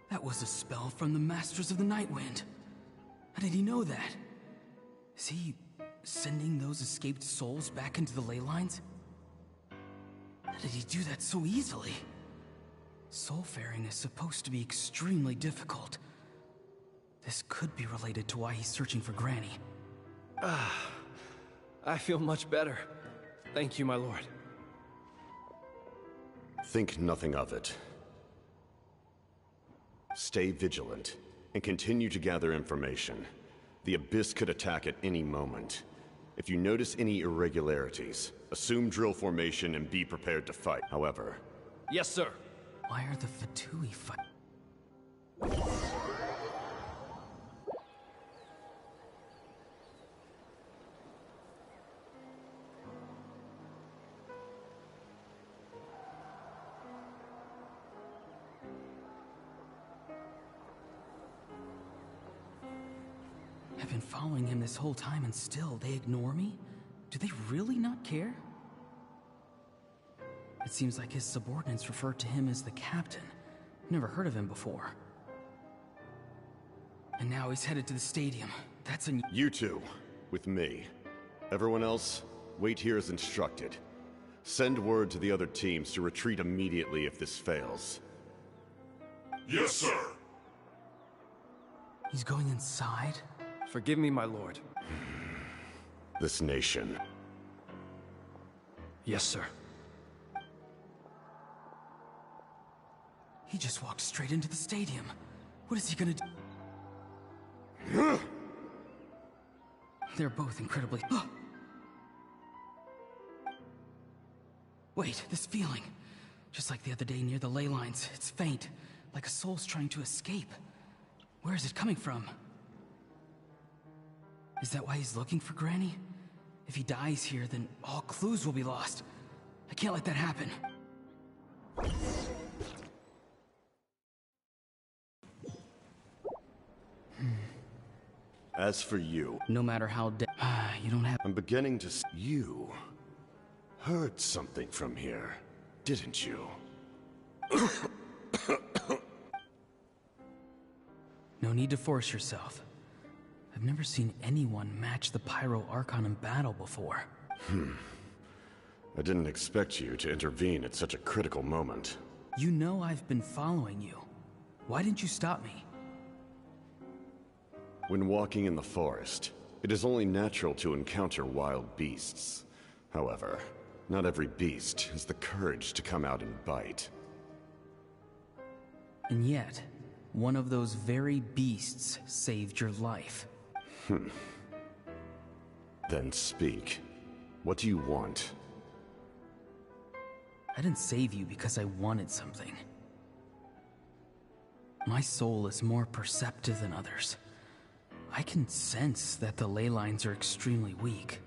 That was a spell from the Masters of the Nightwind. How did he know that? Is he sending those escaped souls back into the ley lines? How did he do that so easily? Soulfaring is supposed to be extremely difficult. This could be related to why he's searching for Granny. I feel much better. Thank you, my lord. Think nothing of it. Stay vigilant, and continue to gather information. The Abyss could attack at any moment. If you notice any irregularities, assume drill formation and be prepared to fight. However... Yes, sir. Why are the Fatui fighting? I've been following him this whole time and still they ignore me? Do they really not care? It seems like his subordinates refer to him as the captain. Never heard of him before. And now he's headed to the stadium. That's a... You two, with me. Everyone else, wait here as instructed. Send word to the other teams to retreat immediately if this fails. Yes, sir! He's going inside? Forgive me, my lord. This nation. Yes, sir. He just walked straight into the stadium. What is he gonna do? They're both incredibly... Wait, this feeling. Just like the other day near the ley lines. It's faint, Like a soul's trying to escape. Where is it coming from? Is that why he's looking for Granny? If he dies here, then all clues will be lost. I can't let that happen. As for you... No matter how you don't have... I'm beginning to... You... heard something from here, didn't you? No need to force yourself. I've never seen anyone match the Pyro Archon in battle before. I didn't expect you to intervene at such a critical moment. You know I've been following you. Why didn't you stop me? When walking in the forest, it is only natural to encounter wild beasts. However, not every beast has the courage to come out and bite. And yet, one of those very beasts saved your life. Then speak. What do you want? I didn't save you because I wanted something. My soul is more perceptive than others. I can sense that the ley lines are extremely weak.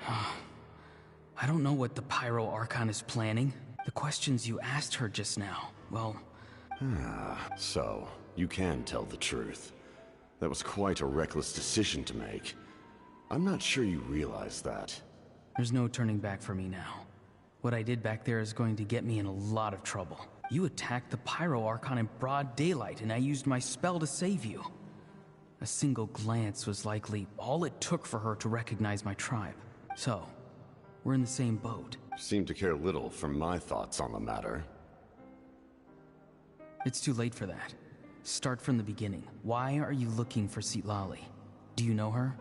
I don't know what the Pyro Archon is planning. The questions you asked her just now, well... So, you can tell the truth. That was quite a reckless decision to make. I'm not sure you realize that. There's no turning back for me now. What I did back there is going to get me in a lot of trouble. You attacked the Pyro Archon in broad daylight, and I used my spell to save you. A single glance was likely all it took for her to recognize my tribe. So, we're in the same boat. Seem to care little for my thoughts on the matter. It's too late for that. Start from the beginning. Why are you looking for Citlali? Do you know her?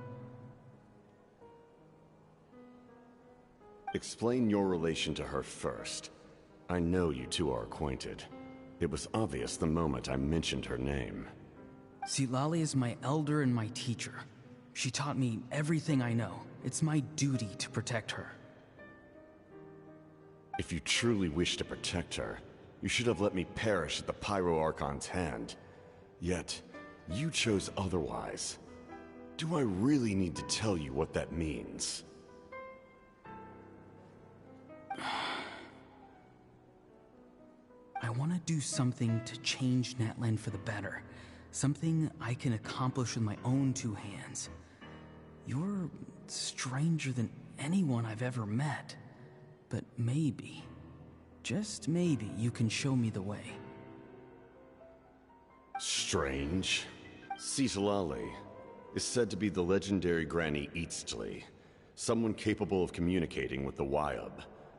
Explain your relation to her first. I know you two are acquainted. It was obvious the moment I mentioned her name. Citlali is my elder and my teacher. She taught me everything I know. It's my duty to protect her. If you truly wish to protect her, you should have let me perish at the Pyro Archon's hand. Yet, you chose otherwise. Do I really need to tell you what that means? I want to do something to change Natlan for the better. Something I can accomplish with my own two hands. You're stranger than anyone I've ever met. But maybe, just maybe, you can show me the way. Strange? Citlali is said to be the legendary Granny Eastli, someone capable of communicating with the Wyub,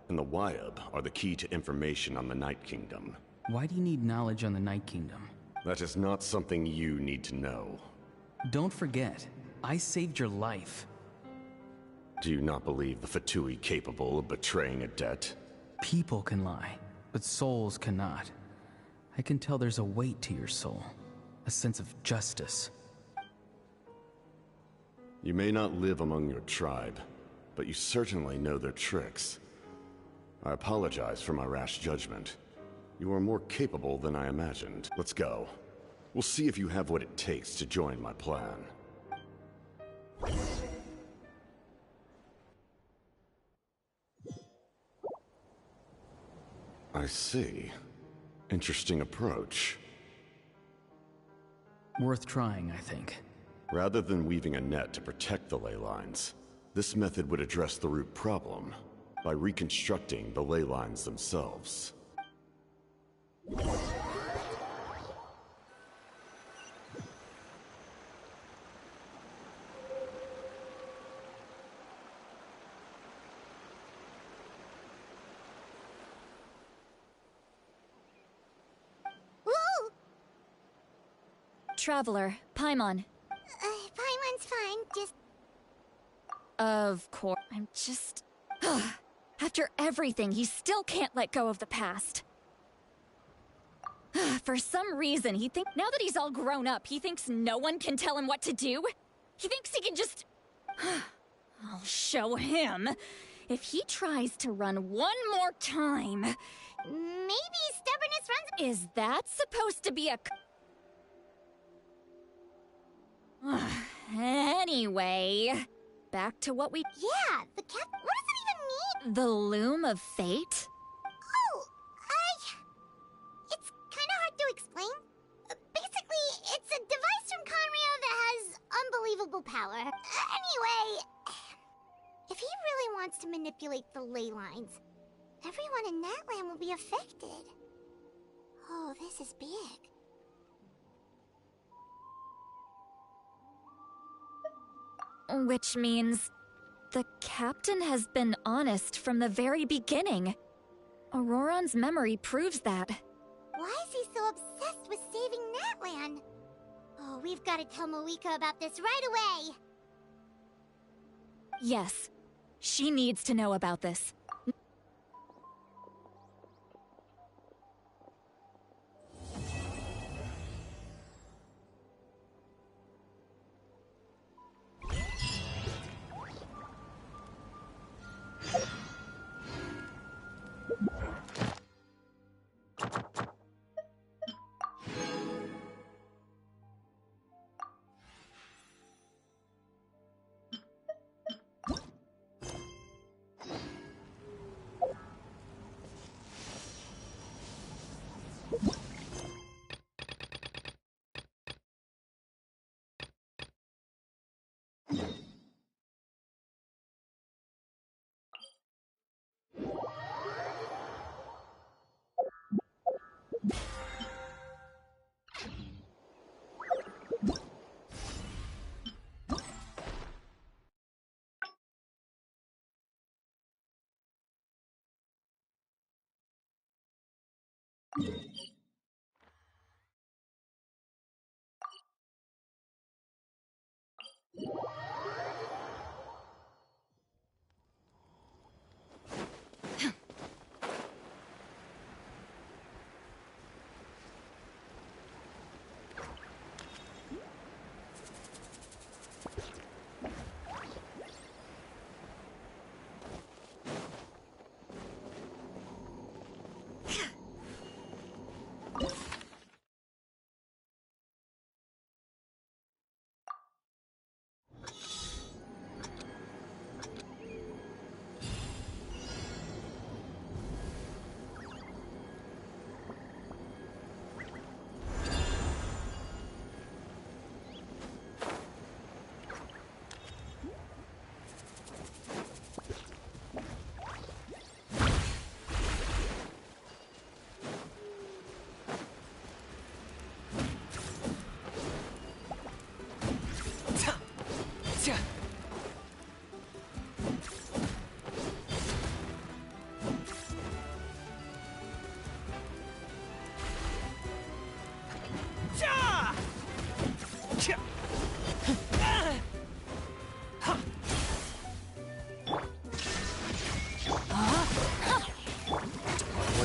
and the Wyub are the key to information on the Night Kingdom. Why do you need knowledge on the Night Kingdom? That is not something you need to know. Don't forget, I saved your life. Do you not believe the Fatui capable of betraying a debt? People can lie, but souls cannot. I can tell there's a weight to your soul, a sense of justice. You may not live among your tribe, but you certainly know their tricks. I apologize for my rash judgment. You are more capable than I imagined. Let's go. We'll see if you have what it takes to join my plan. I see. Interesting approach. Worth trying, I think. Rather than weaving a net to protect the ley lines, this method would address the root problem by reconstructing the ley lines themselves. Traveler, Paimon. Paimon's fine, just... Of course. I'm just... After everything, he still can't let go of the past. For some reason, now that he's all grown up, he thinks no one can tell him what to do. He thinks he can just... I'll show him. If he tries to run one more time... Maybe stubbornness best friends. Is that supposed to be a... Anyway, back to what we... Yeah, the cap... What does it even mean? The Loom of Fate? Oh, it's kind of hard to explain. Basically, it's a device from Conrio that has unbelievable power. Anyway, if he really wants to manipulate the ley lines, everyone in Natlan will be affected. Oh, this is big. Which means the captain has been honest from the very beginning. Auroran's memory proves that. Why is he so obsessed with saving Natlan? Oh, we've got to tell Moika about this right away. Yes, she needs to know about this.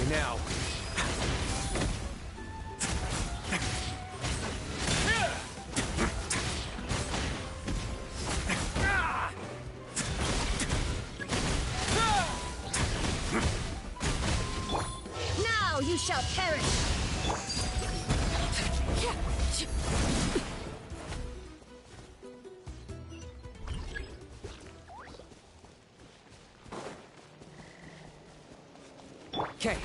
Now. Now you shall perish! Okay.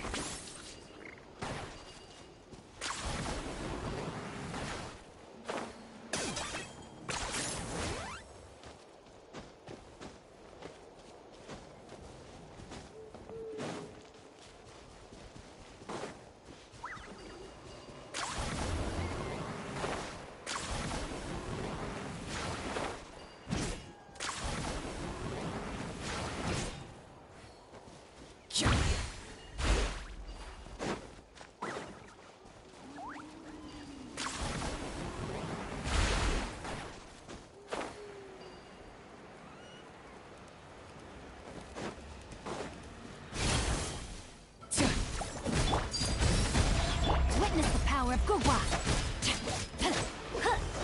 Witness the power of Gugwa.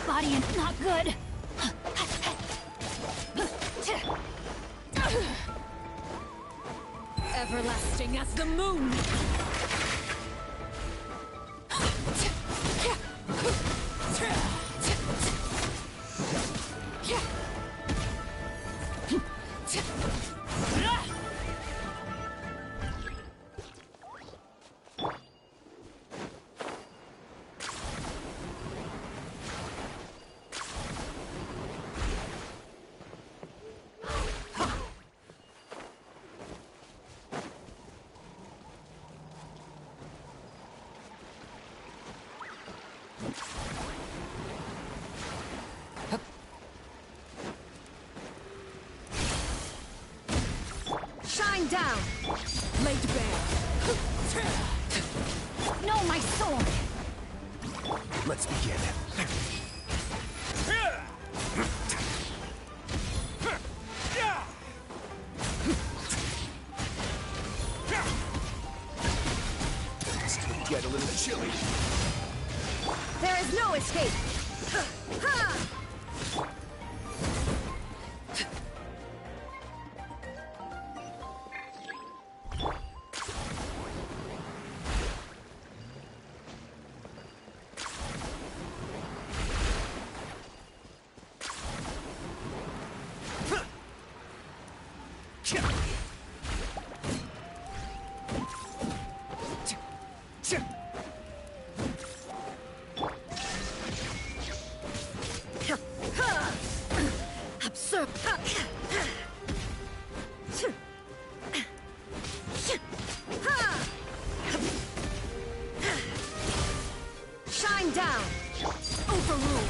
Body and not good. Everlasting as the moon. Shine down! Laid bare. No, my sword! Let's begin. Get a little chilly. There is no escape! Ha! Shine down! Overruled!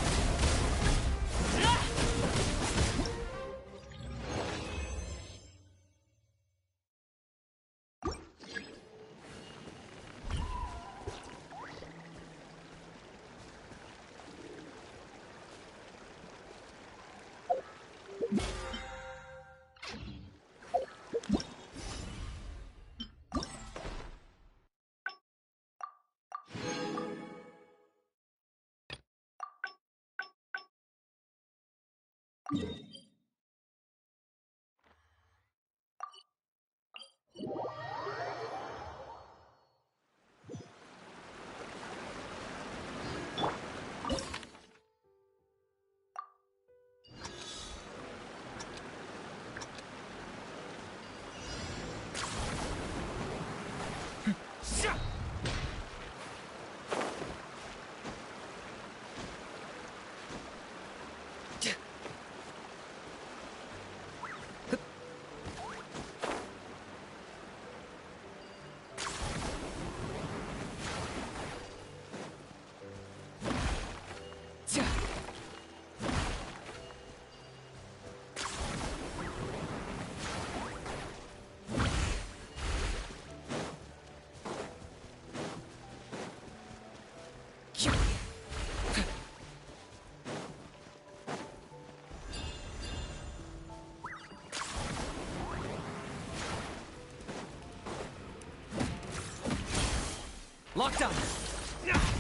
Locked up!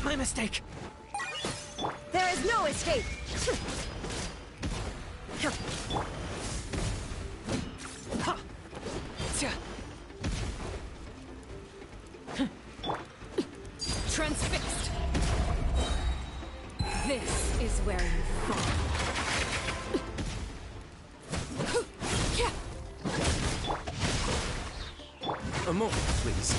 My mistake! There is no escape! Transfixed! This is where you fall. A moment, please.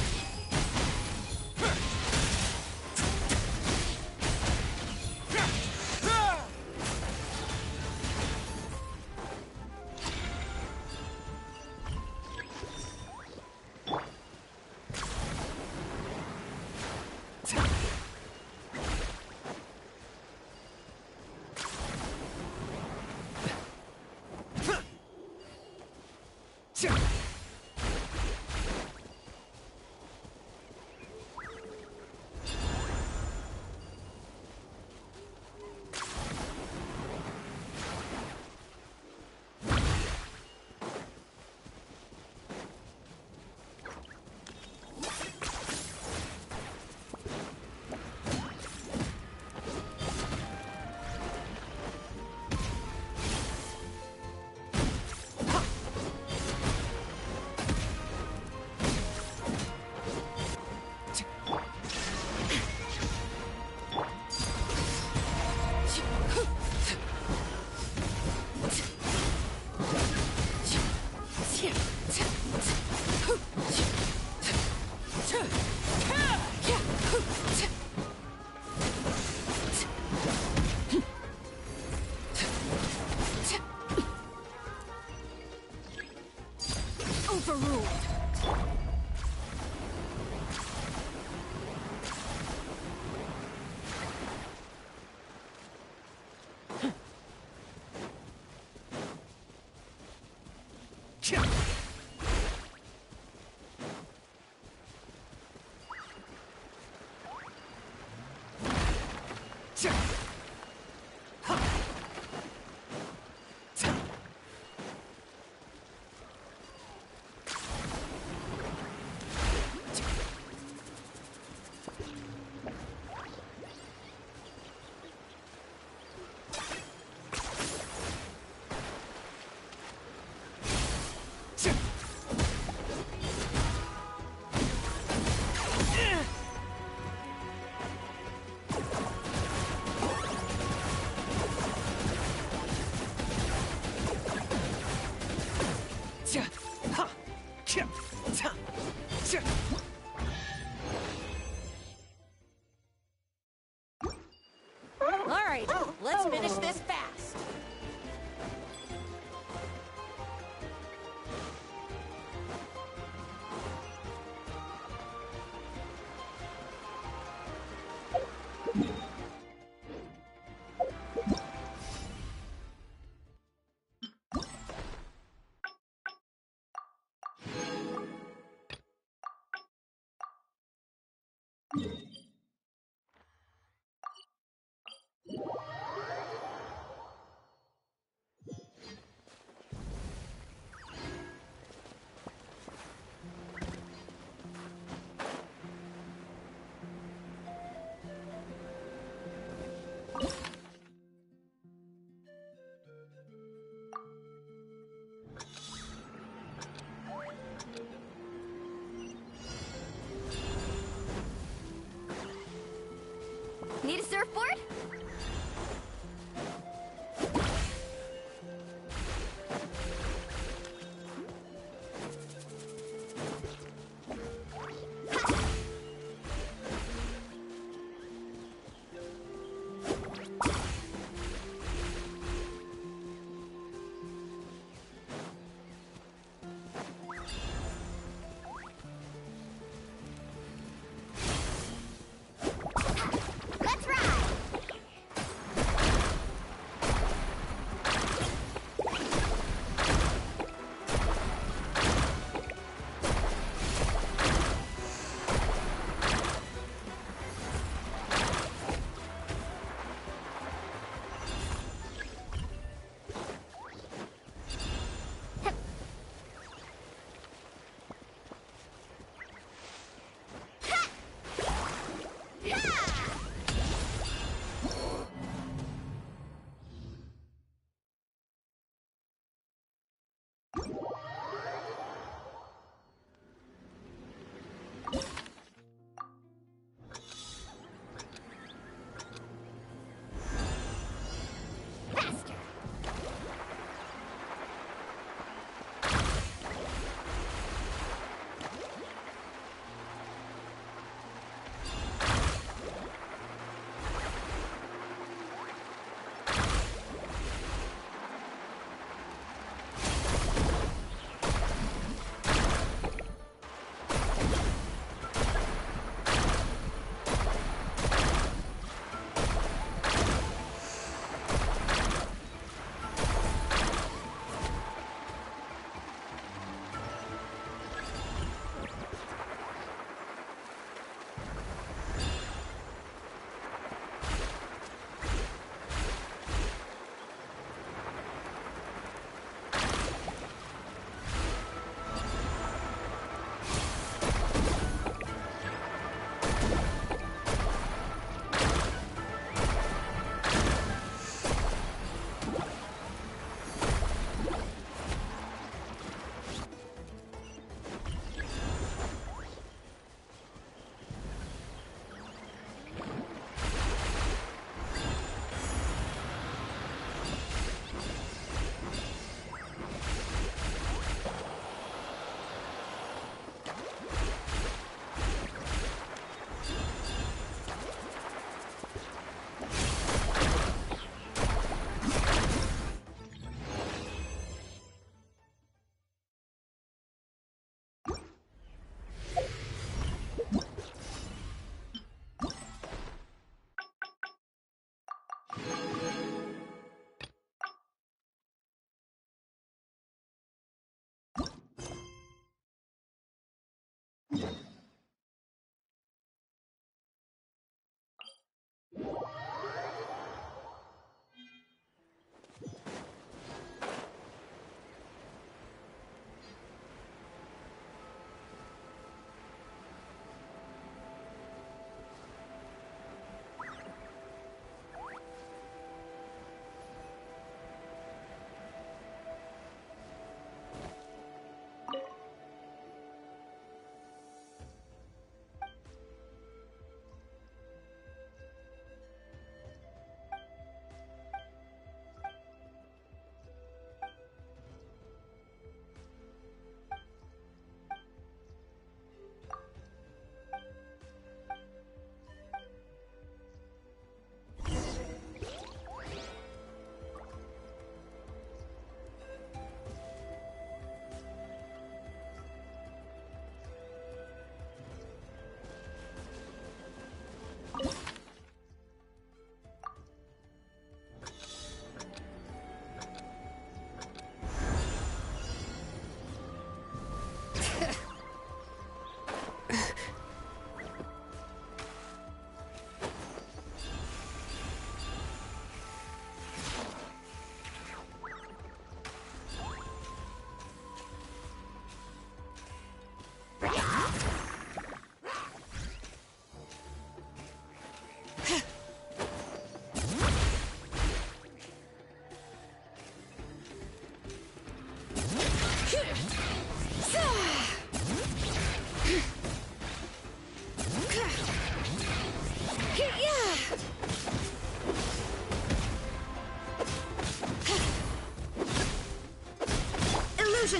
Overruled! Alright, let's finish this fast. Need a surfboard? Let's ride!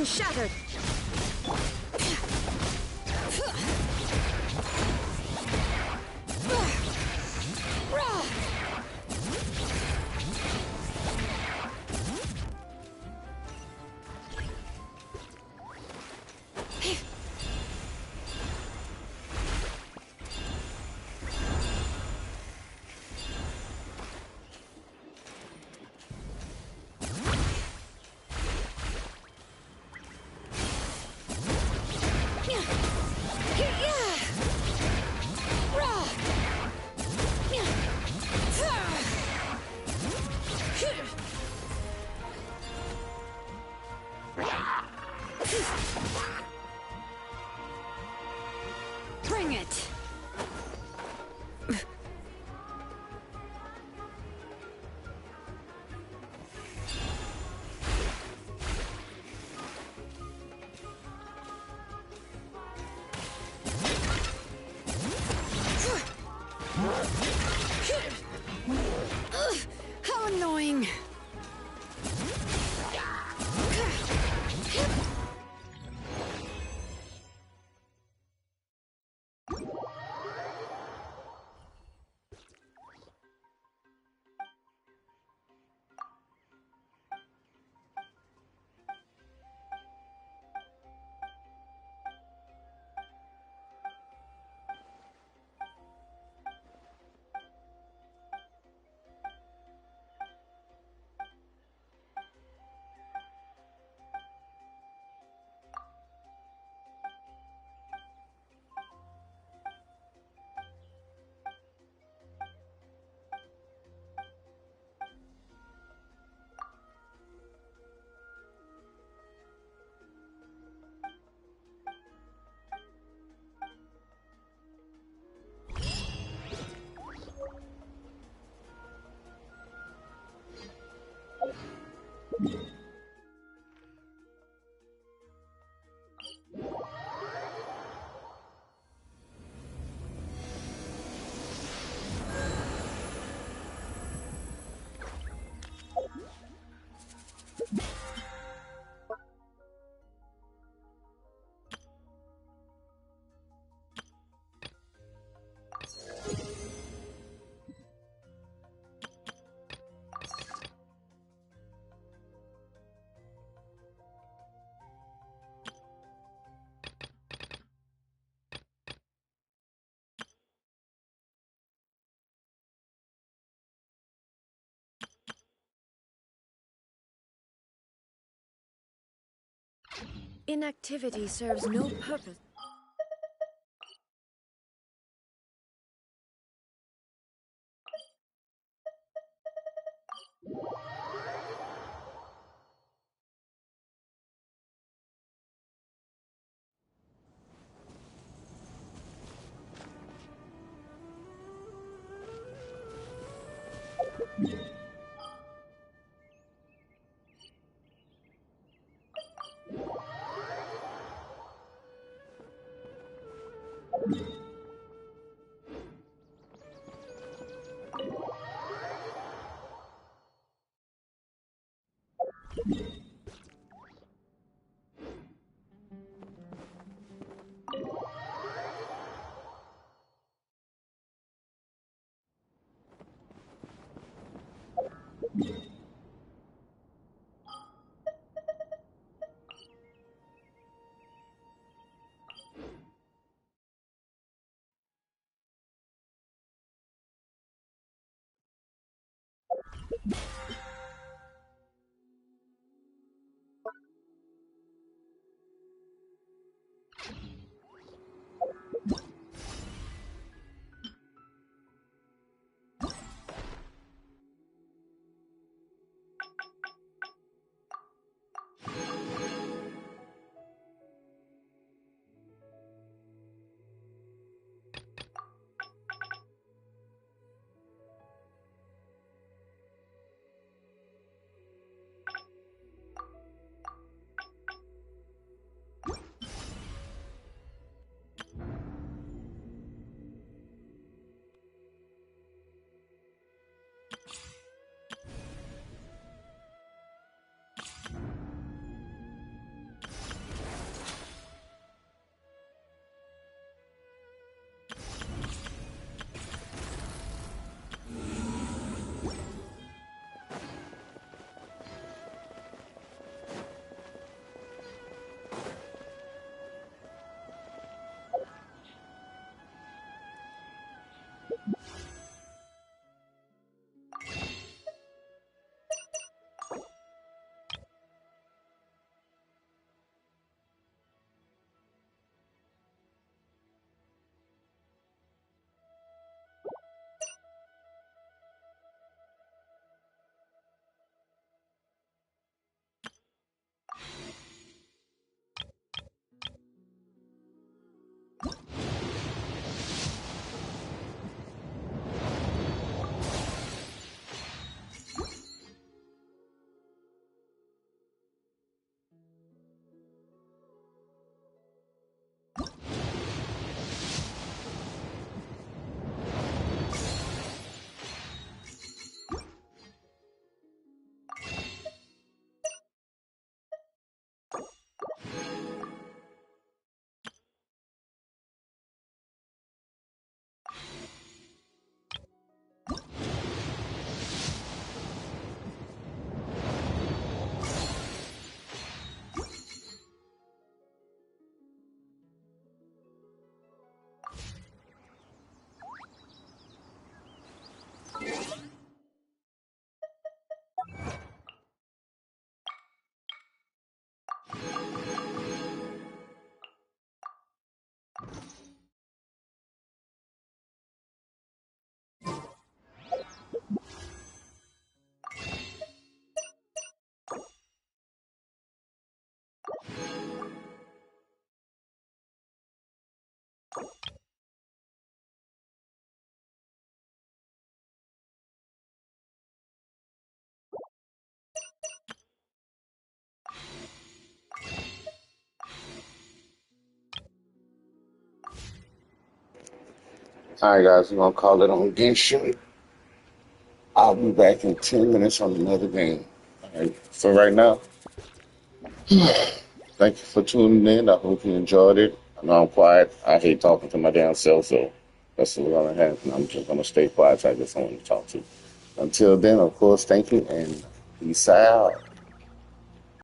Been shattered. Bring it! How annoying! Inactivity serves no purpose. Alright, guys, we're gonna call it on Genshin. I'll be back in 10 minutes on another game. Alright, for right now, thank you for tuning in. I hope you enjoyed it. I know I'm quiet. I hate talking to my damn self, so that's what's gonna happen. I'm just gonna stay quiet. So I get someone to talk to. Until then, of course, thank you and peace out.